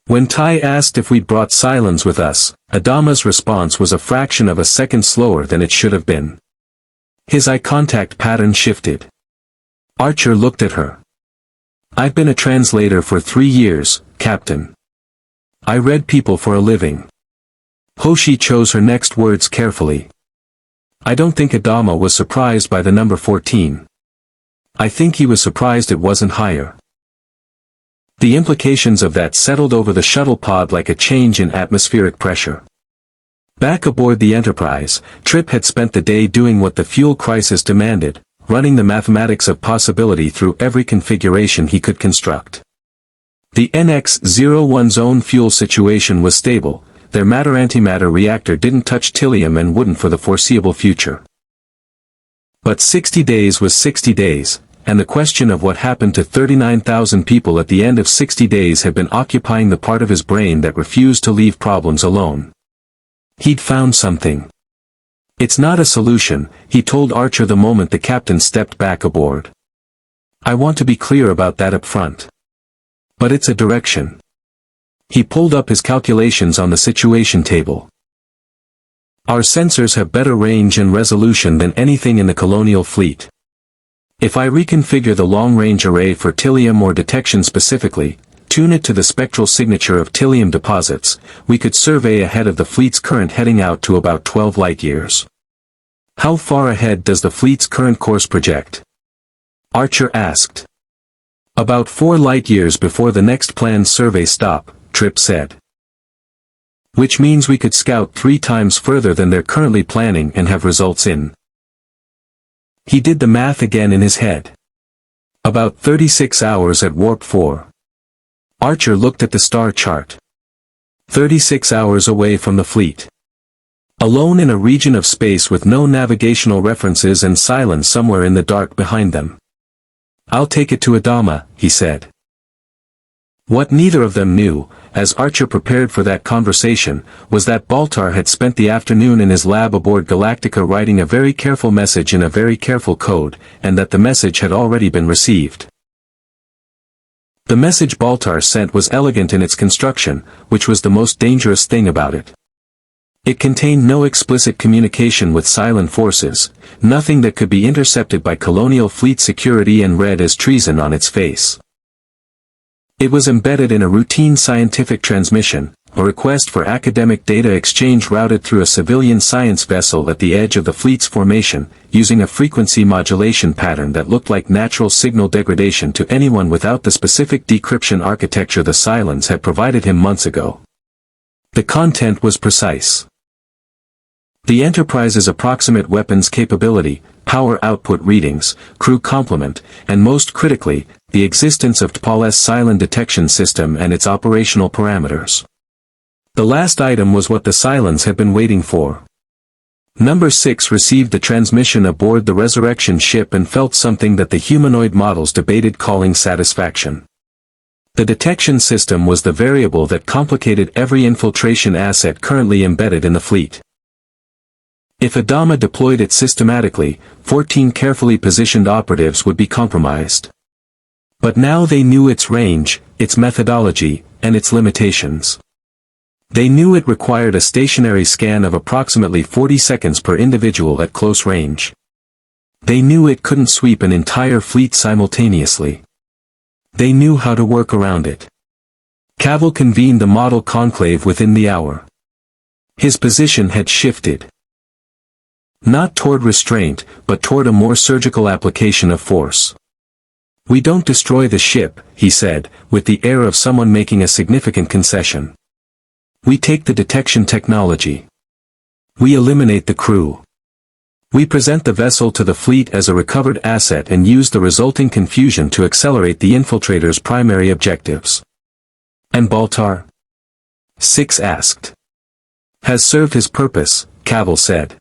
When Tai asked if we'd brought Cylons with us, Adama's response was a fraction of a second slower than it should have been. His eye contact pattern shifted. Archer looked at her. "I've been a translator for 3 years, Captain. I read people for a living." Hoshi chose her next words carefully. "I don't think Adama was surprised by the number 14. I think he was surprised it wasn't higher." The implications of that settled over the shuttle pod like a change in atmospheric pressure. Back aboard the Enterprise, Trip had spent the day doing what the fuel crisis demanded, running the mathematics of possibility through every configuration he could construct. The NX-01's own fuel situation was stable, their matter-antimatter reactor didn't touch Tilium and wouldn't for the foreseeable future. But 60 days was 60 days, and the question of what happened to 39,000 people at the end of 60 days had been occupying the part of his brain that refused to leave problems alone. He'd found something. "It's not a solution," he told Archer the moment the captain stepped back aboard. "I want to be clear about that up front. But it's a direction." He pulled up his calculations on the situation table. "Our sensors have better range and resolution than anything in the Colonial Fleet. If I reconfigure the long-range array for Tilium or detection specifically, tune it to the spectral signature of Tilium deposits, we could survey ahead of the fleet's current heading out to about 12 light-years." "How far ahead does the fleet's current course project?" Archer asked. "About 4 light-years before the next planned survey stop," Tripp said. "Which means we could scout 3 times further than they're currently planning and have results in." He did the math again in his head. "About 36 hours at warp 4. Archer looked at the star chart. 36 hours away from the fleet. Alone in a region of space with no navigational references and Cylons somewhere in the dark behind them. "I'll take it to Adama," he said. What neither of them knew, as Archer prepared for that conversation, was that Baltar had spent the afternoon in his lab aboard Galactica writing a very careful message in a very careful code, and that the message had already been received. The message Baltar sent was elegant in its construction, which was the most dangerous thing about it. It contained no explicit communication with Cylon forces, nothing that could be intercepted by Colonial Fleet security and read as treason on its face. It was embedded in a routine scientific transmission, a request for academic data exchange routed through a civilian science vessel at the edge of the fleet's formation, using a frequency modulation pattern that looked like natural signal degradation to anyone without the specific decryption architecture the Cylons had provided him months ago. The content was precise. The Enterprise's approximate weapons capability, power output readings, crew complement, and most critically, the existence of T'Pol's Cylon detection system and its operational parameters. The last item was what the Cylons had been waiting for. Number 6 received the transmission aboard the resurrection ship and felt something that the humanoid models debated calling satisfaction. The detection system was the variable that complicated every infiltration asset currently embedded in the fleet. If Adama deployed it systematically, 14 carefully positioned operatives would be compromised. But now they knew its range, its methodology, and its limitations. They knew it required a stationary scan of approximately 40 seconds per individual at close range. They knew it couldn't sweep an entire fleet simultaneously. They knew how to work around it. Cavill convened the model conclave within the hour. His position had shifted. Not toward restraint, but toward a more surgical application of force. "We don't destroy the ship," he said, with the air of someone making a significant concession. "We take the detection technology. We eliminate the crew. We present the vessel to the fleet as a recovered asset and use the resulting confusion to accelerate the infiltrators' primary objectives." "And Baltar?" Six asked. "Has served his purpose," Cavill said.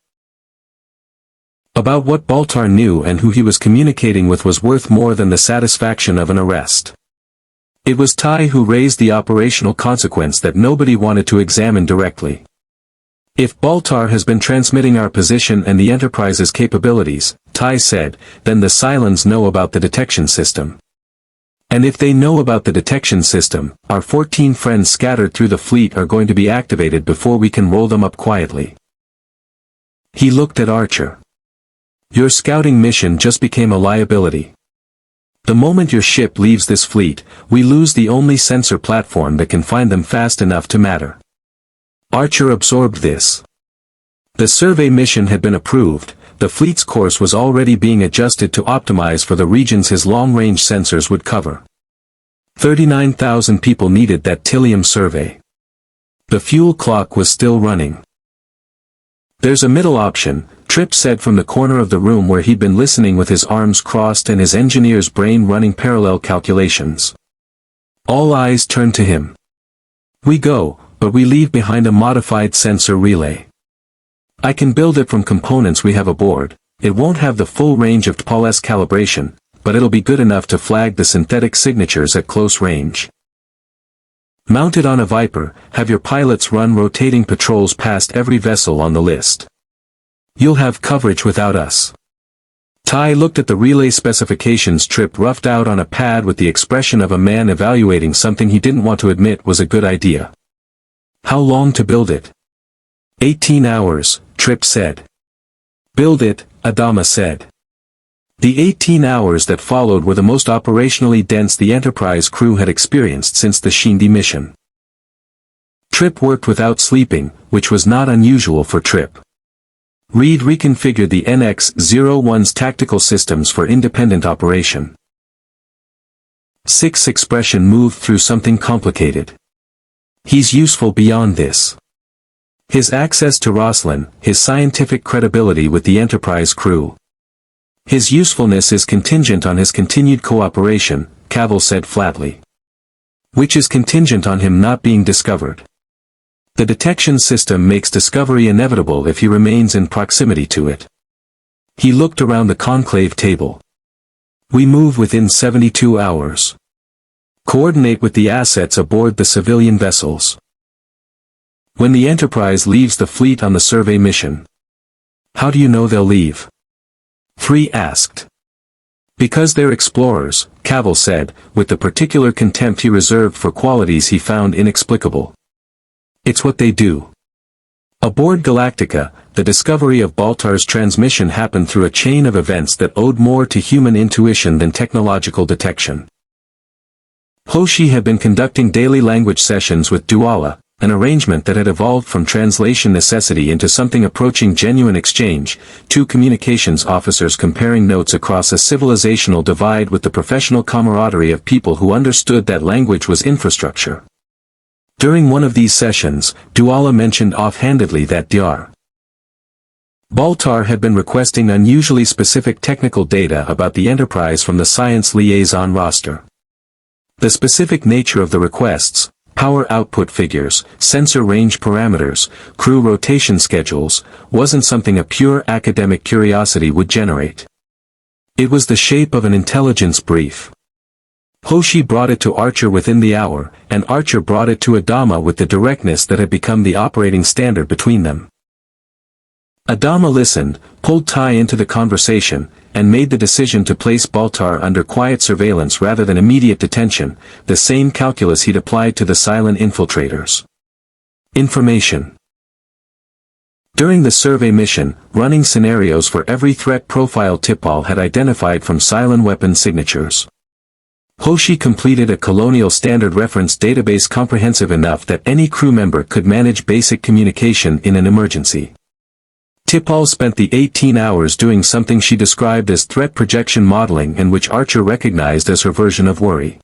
About what Baltar knew and who he was communicating with was worth more than the satisfaction of an arrest. It was Ty who raised the operational consequence that nobody wanted to examine directly. "If Baltar has been transmitting our position and the Enterprise's capabilities," Ty said, "then the Cylons know about the detection system. And if they know about the detection system, our 14 friends scattered through the fleet are going to be activated before we can roll them up quietly." He looked at Archer. "Your scouting mission just became a liability. The moment your ship leaves this fleet, we lose the only sensor platform that can find them fast enough to matter." Archer absorbed this. The survey mission had been approved, the fleet's course was already being adjusted to optimize for the regions his long-range sensors would cover. 39,000 people needed that Tilium survey. The fuel clock was still running. "There's a middle option," Tripp said from the corner of the room where he'd been listening with his arms crossed and his engineer's brain running parallel calculations. All eyes turned to him. "We go, but we leave behind a modified sensor relay. I can build it from components we have aboard. It won't have the full range of TPAL-S calibration, but it'll be good enough to flag the synthetic signatures at close range. Mounted on a Viper, have your pilots run rotating patrols past every vessel on the list. You'll have coverage without us. Ty looked at the relay specifications Trip roughed out on a pad with the expression of a man evaluating something he didn't want to admit was a good idea. How long to build it? 18 hours, Trip said. Build it, Adama said. The 18 hours that followed were the most operationally dense the Enterprise crew had experienced since the Shindy mission. Trip worked without sleeping, which was not unusual for Trip. Reed reconfigured the NX-01's tactical systems for independent operation. Six's expression moved through something complicated. He's useful beyond this. His access to Roslin, his scientific credibility with the Enterprise crew. His usefulness is contingent on his continued cooperation, Cavil said flatly. Which is contingent on him not being discovered. The detection system makes discovery inevitable if he remains in proximity to it. He looked around the conclave table. We move within 72 hours. Coordinate with the assets aboard the civilian vessels. When the Enterprise leaves the fleet on the survey mission. How do you know they'll leave? Free asked. Because they're explorers, Cavil said, with the particular contempt he reserved for qualities he found inexplicable. It's what they do. Aboard Galactica, the discovery of Baltar's transmission happened through a chain of events that owed more to human intuition than technological detection. Hoshi had been conducting daily language sessions with Duala, an arrangement that had evolved from translation necessity into something approaching genuine exchange, two communications officers comparing notes across a civilizational divide with the professional camaraderie of people who understood that language was infrastructure. During one of these sessions, Duala mentioned offhandedly that Dr. Baltar had been requesting unusually specific technical data about the Enterprise from the science liaison roster. The specific nature of the requests, power output figures, sensor range parameters, crew rotation schedules, wasn't something a pure academic curiosity would generate. It was the shape of an intelligence brief. Hoshi brought it to Archer within the hour, and Archer brought it to Adama with the directness that had become the operating standard between them. Adama listened, pulled Ty into the conversation, and made the decision to place Baltar under quiet surveillance rather than immediate detention, the same calculus he'd applied to the Cylon infiltrators. Information. During the survey mission, running scenarios for every threat profile T'Pol had identified from Cylon weapon signatures. Hoshi completed a Colonial Standard Reference database comprehensive enough that any crew member could manage basic communication in an emergency. T'Pol spent the 18 hours doing something she described as threat projection modeling and which Archer recognized as her version of worry.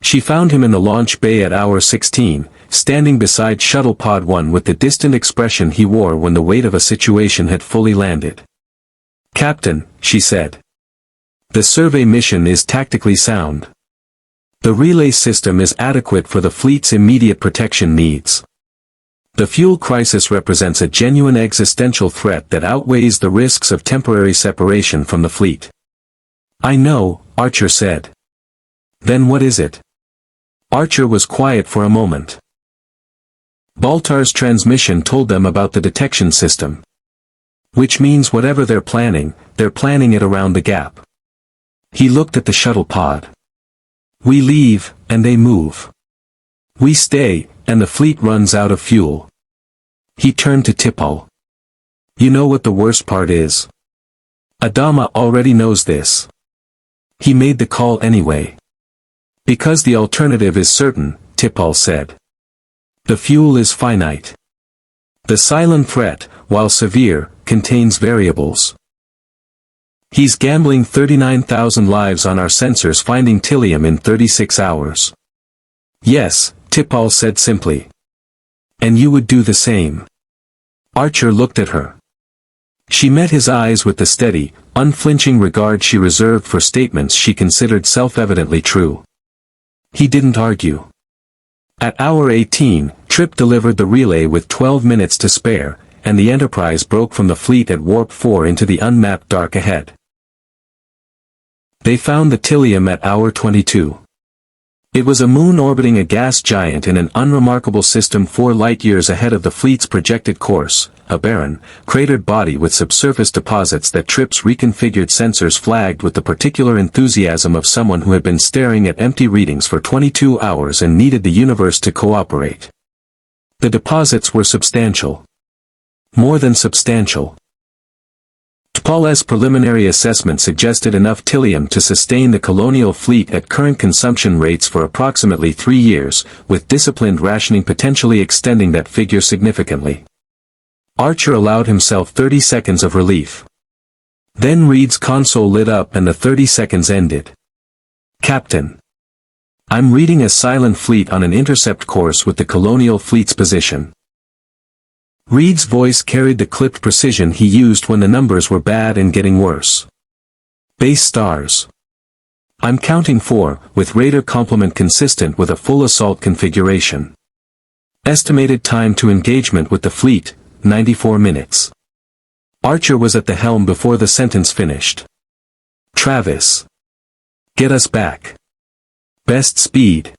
She found him in the launch bay at hour 16, standing beside Shuttle Pod 1 with the distant expression he wore when the weight of a situation had fully landed. "Captain," she said. "The survey mission is tactically sound. The relay system is adequate for the fleet's immediate protection needs. The fuel crisis represents a genuine existential threat that outweighs the risks of temporary separation from the fleet." "I know," Archer said. "Then what is it?" Archer was quiet for a moment. Baltar's transmission told them about the detection system. Which means whatever they're planning it around the gap. He looked at the shuttle pod. "We leave, and they move. We stay, and the fleet runs out of fuel." He turned to T'Pol. "You know what the worst part is? Adama already knows this. He made the call anyway. Because the alternative is certain," T'Pol said. "The fuel is finite. The Cylon threat, while severe, contains variables. He's gambling 39,000 lives on our sensors finding Tilium in 36 hours." "Yes," T'Pol said simply. "And you would do the same." Archer looked at her. She met his eyes with the steady, unflinching regard she reserved for statements she considered self-evidently true. He didn't argue. At hour 18, Trip delivered the relay with 12 minutes to spare, and the Enterprise broke from the fleet at warp 4 into the unmapped dark ahead. They found the Tilium at hour 22. It was a moon orbiting a gas giant in an unremarkable system 4 light-years ahead of the fleet's projected course, a barren, cratered body with subsurface deposits that Trip's reconfigured sensors flagged with the particular enthusiasm of someone who had been staring at empty readings for 22 hours and needed the universe to cooperate. The deposits were substantial. More than substantial. T'Pol's preliminary assessment suggested enough Tilium to sustain the Colonial Fleet at current consumption rates for approximately 3 years, with disciplined rationing potentially extending that figure significantly. Archer allowed himself 30 seconds of relief. Then Reed's console lit up and the 30 seconds ended. "Captain. I'm reading a Cylon fleet on an intercept course with the Colonial Fleet's position." Reed's voice carried the clipped precision he used when the numbers were bad and getting worse. "Base stars. I'm counting 4, with radar complement consistent with a full assault configuration. Estimated time to engagement with the fleet, 94 minutes. Archer was at the helm before the sentence finished. "Travis. Get us back. Best speed.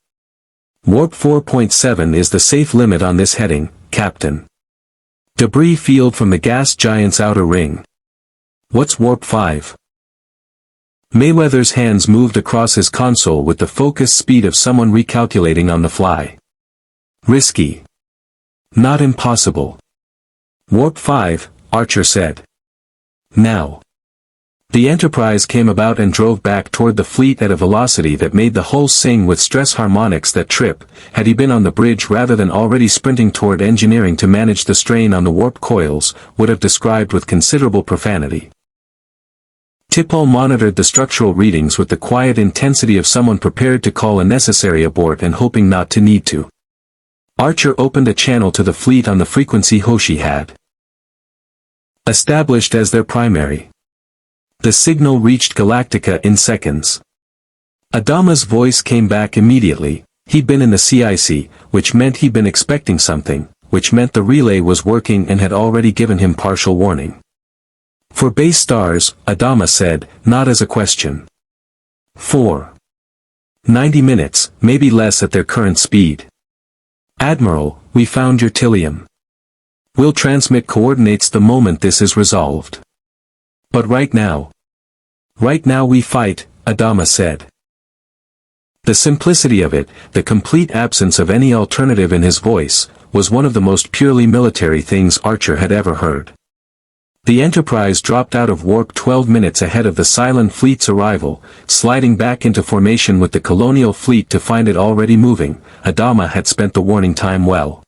Warp 4.7 is the safe limit on this heading, Captain. Debris field from the gas giant's outer ring. What's warp 5? Mayweather's hands moved across his console with the focused speed of someone recalculating on the fly. "Risky. Not impossible. Warp 5, Archer said. Now." The Enterprise came about and drove back toward the fleet at a velocity that made the hull sing with stress harmonics that Trip, had he been on the bridge rather than already sprinting toward engineering to manage the strain on the warp coils, would have described with considerable profanity. T'Pol monitored the structural readings with the quiet intensity of someone prepared to call a necessary abort and hoping not to need to. Archer opened a channel to the fleet on the frequency Hoshi had established as their primary. The signal reached Galactica in seconds. Adama's voice came back immediately. He'd been in the CIC, which meant he'd been expecting something, which meant the relay was working and had already given him partial warning. "For base stars," Adama said, not as a question. 4. 90 minutes, maybe less at their current speed. "Admiral, we found your Tilium. We'll transmit coordinates the moment this is resolved. But right now we fight," Adama said. The simplicity of it, the complete absence of any alternative in his voice, was one of the most purely military things Archer had ever heard. The Enterprise dropped out of warp 12 minutes ahead of the Cylon fleet's arrival, sliding back into formation with the Colonial Fleet to find it already moving. Adama had spent the warning time well.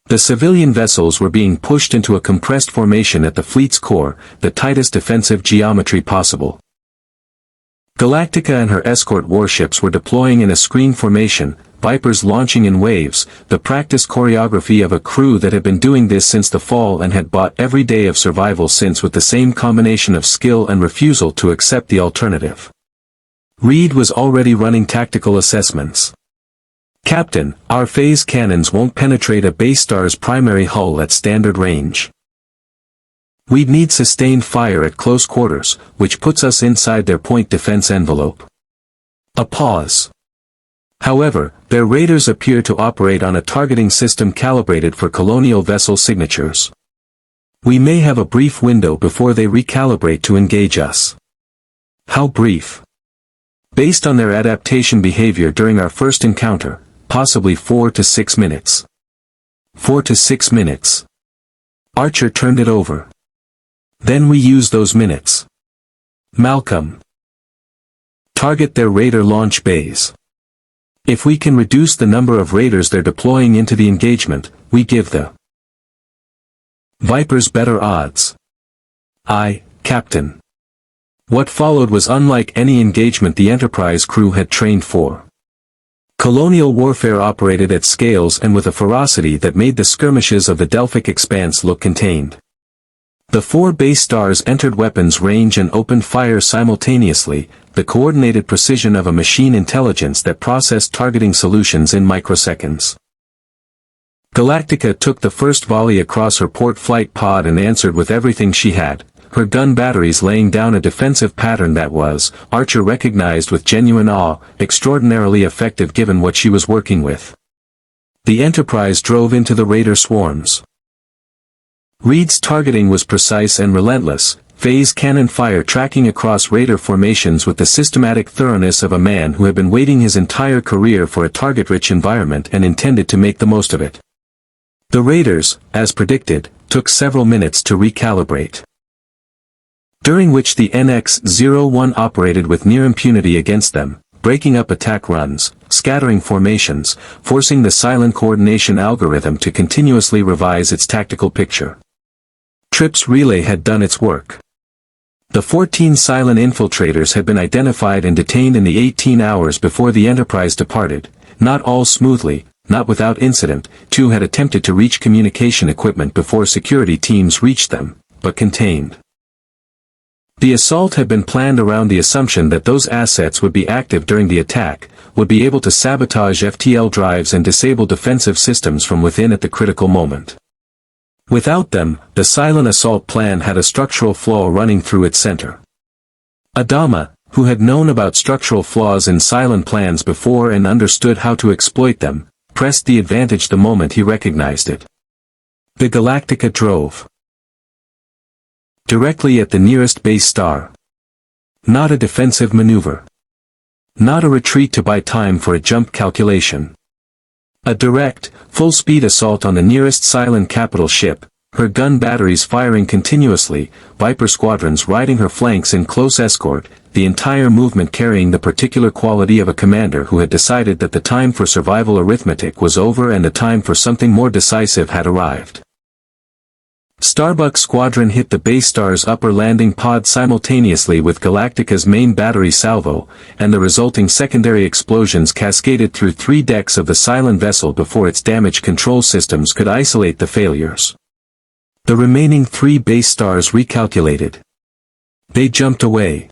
The civilian vessels were being pushed into a compressed formation at the fleet's core, the tightest defensive geometry possible. Galactica and her escort warships were deploying in a screen formation, Vipers launching in waves, the practice choreography of a crew that had been doing this since the fall and had bought every day of survival since with the same combination of skill and refusal to accept the alternative. Reed was already running tactical assessments. "Captain, our phase cannons won't penetrate a base star's primary hull at standard range. We'd need sustained fire at close quarters, which puts us inside their point defense envelope." A pause. "However, their radars appear to operate on a targeting system calibrated for colonial vessel signatures. We may have a brief window before they recalibrate to engage us." "How brief?" "Based on their adaptation behavior during our first encounter, possibly 4 to 6 minutes. 4 to 6 minutes. Archer turned it over. "Then we use those minutes." "Malcolm. Target their radar launch bays. If we can reduce the number of raiders they're deploying into the engagement, we give the Vipers better odds." "Aye, Captain." What followed was unlike any engagement the Enterprise crew had trained for. Colonial warfare operated at scales and with a ferocity that made the skirmishes of the Delphic Expanse look contained. The 4 base stars entered weapons range and opened fire simultaneously, the coordinated precision of a machine intelligence that processed targeting solutions in microseconds. Galactica took the first volley across her port flight pod and answered with everything she had, her gun batteries laying down a defensive pattern that was, Archer recognized with genuine awe, extraordinarily effective given what she was working with. The Enterprise drove into the raider swarms. Reed's targeting was precise and relentless, phase cannon fire tracking across raider formations with the systematic thoroughness of a man who had been waiting his entire career for a target-rich environment and intended to make the most of it. The raiders, as predicted, took several minutes to recalibrate, during which the NX-01 operated with near impunity against them, breaking up attack runs, scattering formations, forcing the Cylon coordination algorithm to continuously revise its tactical picture. Tripp's relay had done its work. The 14 Cylon infiltrators had been identified and detained in the 18 hours before the Enterprise departed, not all smoothly, not without incident. 2 had attempted to reach communication equipment before security teams reached them, but contained. The assault had been planned around the assumption that those assets would be active during the attack, would be able to sabotage FTL drives and disable defensive systems from within at the critical moment. Without them, the Cylon assault plan had a structural flaw running through its center. Adama, who had known about structural flaws in Cylon plans before and understood how to exploit them, pressed the advantage the moment he recognized it. The Galactica drove directly at the nearest base star. Not a defensive maneuver. Not a retreat to buy time for a jump calculation. A direct, full-speed assault on the nearest Cylon capital ship, her gun batteries firing continuously, Viper squadrons riding her flanks in close escort, the entire movement carrying the particular quality of a commander who had decided that the time for survival arithmetic was over and the time for something more decisive had arrived. Starbuck Squadron hit the base star's upper landing pod simultaneously with Galactica's main battery salvo, and the resulting secondary explosions cascaded through 3 decks of the Cylon vessel before its damage control systems could isolate the failures. The remaining 3 base stars recalculated. They jumped away.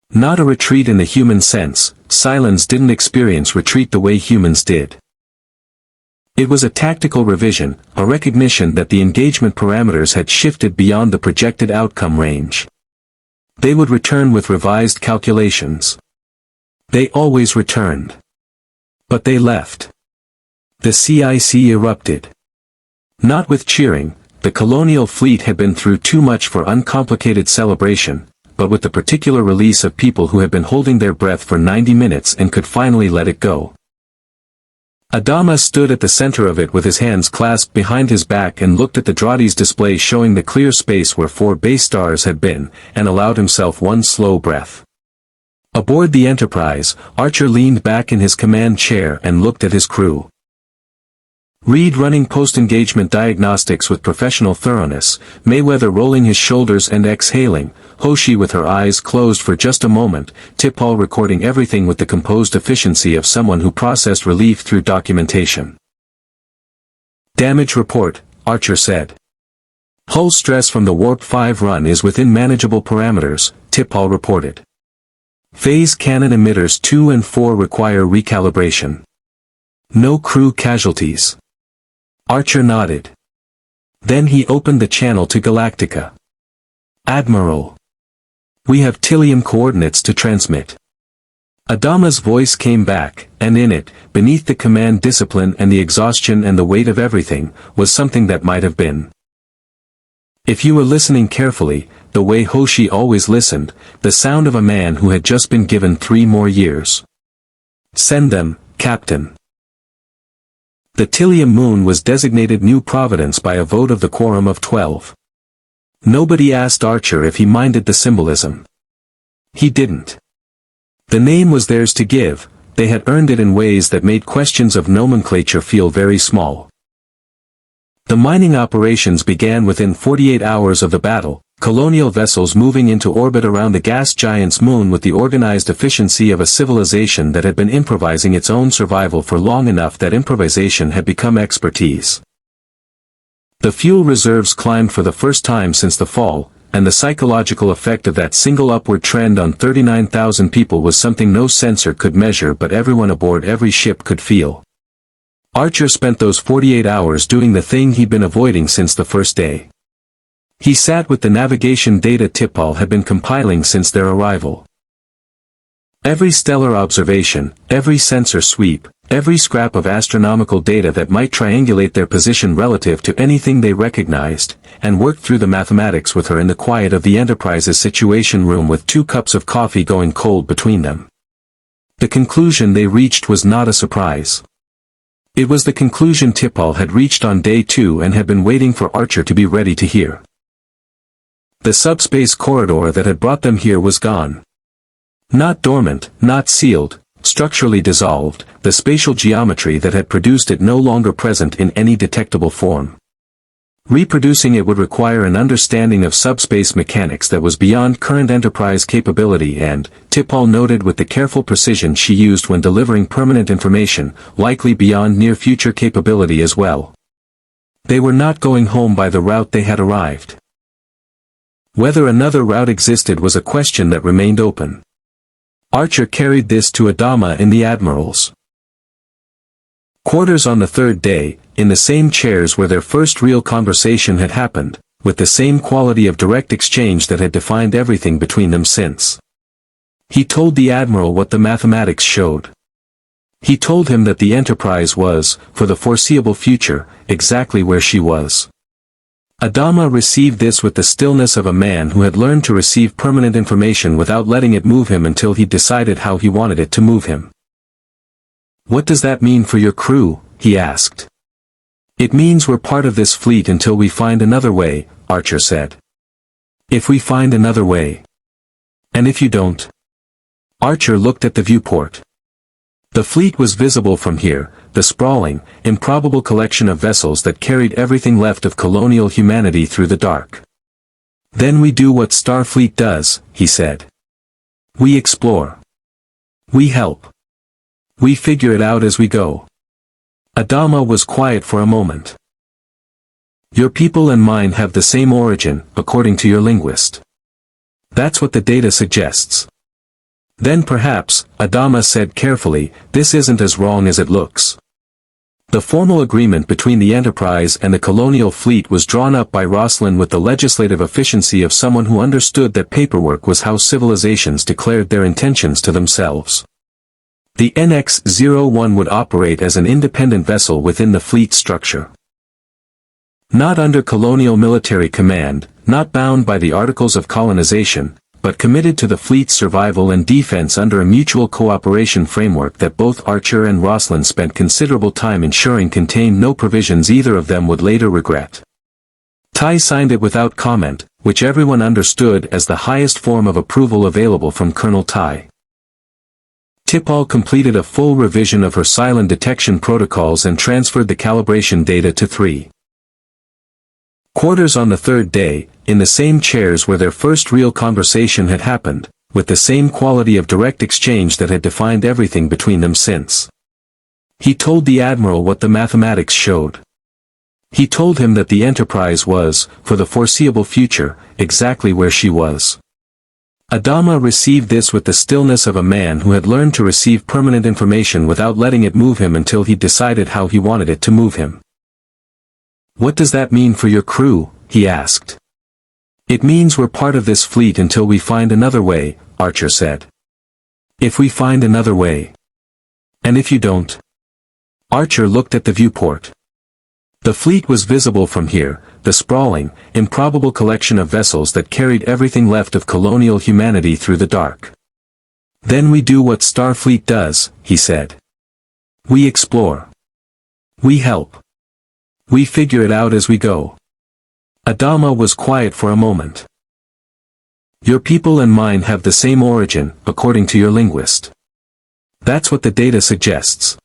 Not a retreat in the human sense, Cylons didn't experience retreat the way humans did. It was a tactical revision, a recognition that the engagement parameters had shifted beyond the projected outcome range. They would return with revised calculations. They always returned. But they left. The CIC erupted. Not with cheering, the Colonial Fleet had been through too much for uncomplicated celebration, but with the particular release of people who had been holding their breath for 90 minutes and could finally let it go. Adama stood at the center of it with his hands clasped behind his back and looked at the Draughty's display showing the clear space where 4 base stars had been, and allowed himself one slow breath. Aboard the Enterprise, Archer leaned back in his command chair and looked at his crew. Reed running post-engagement diagnostics with professional thoroughness, Mayweather rolling his shoulders and exhaling, Hoshi with her eyes closed for just a moment, T'Pol recording everything with the composed efficiency of someone who processed relief through documentation. Damage report, Archer said. Hull stress from the Warp 5 run is within manageable parameters, T'Pol reported. Phase cannon emitters 2 and 4 require recalibration. No crew casualties. Archer nodded. Then he opened the channel to Galactica. Admiral. We have Tilium coordinates to transmit. Adama's voice came back, and in it, beneath the command discipline and the exhaustion and the weight of everything, was something that might have been. If you were listening carefully, the way Hoshi always listened, the sound of a man who had just been given 3 more years. Send them, Captain. The Tilium moon was designated New Providence by a vote of the quorum of 12. Nobody asked Archer if he minded the symbolism. He didn't. The name was theirs to give, they had earned it in ways that made questions of nomenclature feel very small. The mining operations began within 48 hours of the battle, colonial vessels moving into orbit around the gas giant's moon with the organized efficiency of a civilization that had been improvising its own survival for long enough that improvisation had become expertise. The fuel reserves climbed for the first time since the fall, and the psychological effect of that single upward trend on 39,000 people was something no sensor could measure but everyone aboard every ship could feel. Archer spent those 48 hours doing the thing he'd been avoiding since the first day. He sat with the navigation data T'Pol had been compiling since their arrival. Every stellar observation, every sensor sweep, every scrap of astronomical data that might triangulate their position relative to anything they recognized, and worked through the mathematics with her in the quiet of the Enterprise's situation room with 2 cups of coffee going cold between them. The conclusion they reached was not a surprise. It was the conclusion T'Pol had reached on day 2 and had been waiting for Archer to be ready to hear. The subspace corridor that had brought them here was gone. Not dormant, not sealed, structurally dissolved, the spatial geometry that had produced it no longer present in any detectable form. Reproducing it would require an understanding of subspace mechanics that was beyond current Enterprise capability and, T'Pol noted with the careful precision she used when delivering permanent information, likely beyond near-future capability as well. They were not going home by the route they had arrived. Whether another route existed was a question that remained open. Archer carried this to Adama in the Admiral's quarters on the 3rd day, in the same chairs where their first real conversation had happened, with the same quality of direct exchange that had defined everything between them since. He told the Admiral what the mathematics showed. He told him that the Enterprise was, for the foreseeable future, exactly where she was. Adama received this with the stillness of a man who had learned to receive permanent information without letting it move him until he decided how he wanted it to move him. "What does that mean for your crew?" he asked. "It means we're part of this fleet until we find another way," Archer said. "If we find another way. And if you don't?" Archer looked at the viewport. The fleet was visible from here, the sprawling, improbable collection of vessels that carried everything left of colonial humanity through the dark. "Then we do what Starfleet does," he said. "We explore. We help. We figure it out as we go." Adama was quiet for a moment. "Your people and mine have the same origin, according to your linguist. That's what the data suggests." "Then perhaps," Adama said carefully, "this isn't as wrong as it looks." The formal agreement between the Enterprise and the Colonial Fleet was drawn up by Roslin with the legislative efficiency of someone who understood that paperwork was how civilizations declared their intentions to themselves. The NX-01 would operate as an independent vessel within the fleet structure. Not under colonial military command, not bound by the Articles of Colonization, but committed to the fleet's survival and defense under a mutual cooperation framework that both Archer and Roslin spent considerable time ensuring contained no provisions either of them would later regret. Ty signed it without comment, which everyone understood as the highest form of approval available from Colonel Ty. T'Pol completed a full revision of her Cylon detection protocols and transferred the calibration data to 3 quarters on the 3rd day, in the same chairs where their first real conversation had happened, with the same quality of direct exchange that had defined everything between them since. He told the Admiral what the mathematics showed. He told him that the Enterprise was, for the foreseeable future, exactly where she was. Adama received this with the stillness of a man who had learned to receive permanent information without letting it move him until he decided how he wanted it to move him. "What does that mean for your crew?" he asked. "It means we're part of this fleet until we find another way," Archer said. "If we find another way. And if you don't?" Archer looked at the viewport. The fleet was visible from here, the sprawling, improbable collection of vessels that carried everything left of colonial humanity through the dark. "Then we do what Starfleet does," he said. "We explore. We help. We figure it out as we go." Adama was quiet for a moment. "Your people and mine have the same origin, according to your linguist. That's what the data suggests."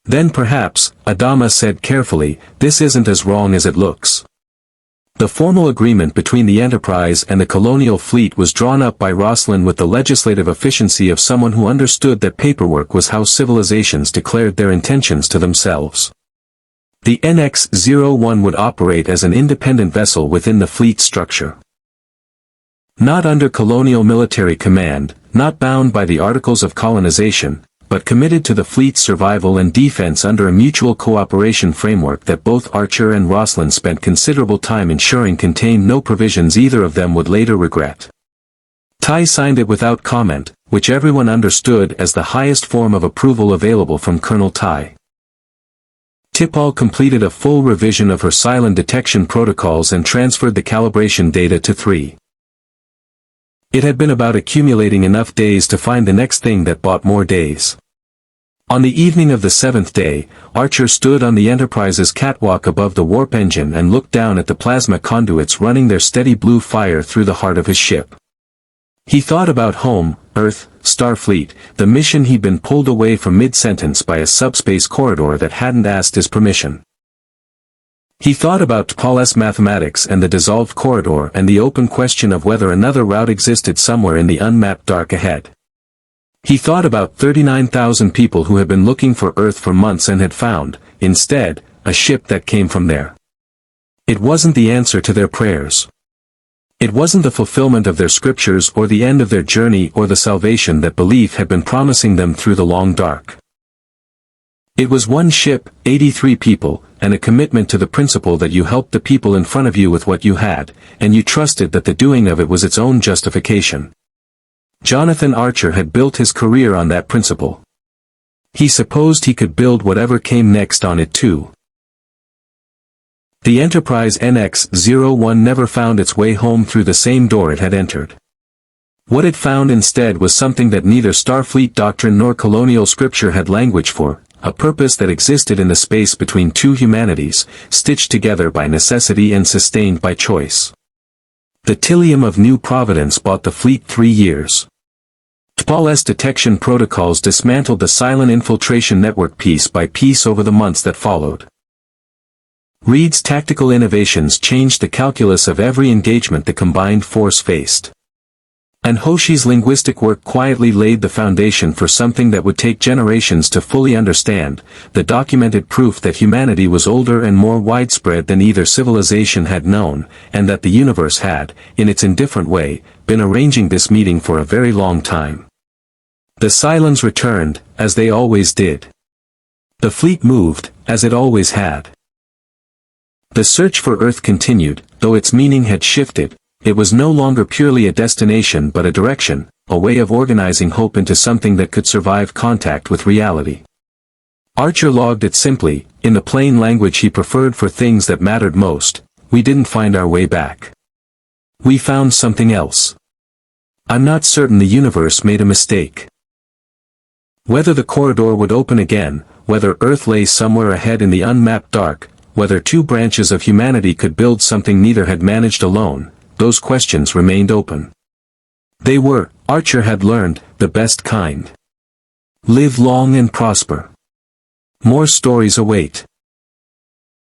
"Then perhaps," Adama said carefully, "this isn't as wrong as it looks." The formal agreement between the Enterprise and the Colonial Fleet was drawn up by Roslin with the legislative efficiency of someone who understood that paperwork was how civilizations declared their intentions to themselves. The NX-01 would operate as an independent vessel within the fleet structure. Not under colonial military command, not bound by the Articles of Colonization, but committed to the fleet's survival and defense under a mutual cooperation framework that both Archer and Roslin spent considerable time ensuring contained no provisions either of them would later regret. Ty signed it without comment, which everyone understood as the highest form of approval available from Colonel Ty. T'Pol completed a full revision of her Cylon detection protocols and transferred the calibration data to 3. It had been about accumulating enough days to find the next thing that bought more days. On the evening of the 7th day, Archer stood on the Enterprise's catwalk above the warp engine and looked down at the plasma conduits running their steady blue fire through the heart of his ship. He thought about home, Earth, Starfleet, the mission he'd been pulled away from mid-sentence by a subspace corridor that hadn't asked his permission. He thought about T'Pol's mathematics and the dissolved corridor and the open question of whether another route existed somewhere in the unmapped dark ahead. He thought about 39,000 people who had been looking for Earth for months and had found, instead, a ship that came from there. It wasn't the answer to their prayers. It wasn't the fulfillment of their scriptures or the end of their journey or the salvation that belief had been promising them through the long dark. It was one ship, 83 people, and a commitment to the principle that you helped the people in front of you with what you had, and you trusted that the doing of it was its own justification. Jonathan Archer had built his career on that principle. He supposed he could build whatever came next on it too. The Enterprise NX-01 never found its way home through the same door it had entered. What it found instead was something that neither Starfleet doctrine nor colonial scripture had language for, a purpose that existed in the space between two humanities, stitched together by necessity and sustained by choice. The Tilium of New Providence bought the fleet 3 years. T'Pol's detection protocols dismantled the Cylon infiltration network piece by piece over the months that followed. Reed's tactical innovations changed the calculus of every engagement the combined force faced. And Hoshi's linguistic work quietly laid the foundation for something that would take generations to fully understand, the documented proof that humanity was older and more widespread than either civilization had known, and that the universe had, in its indifferent way, been arranging this meeting for a very long time. The Cylons returned, as they always did. The fleet moved, as it always had. The search for Earth continued, though its meaning had shifted. It was no longer purely a destination but a direction, a way of organizing hope into something that could survive contact with reality. Archer logged it simply, in the plain language he preferred for things that mattered most: we didn't find our way back. We found something else. I'm not certain the universe made a mistake. Whether the corridor would open again, whether Earth lay somewhere ahead in the unmapped dark, whether two branches of humanity could build something neither had managed alone, those questions remained open. They were, Archer had learned, the best kind. Live long and prosper. More stories await.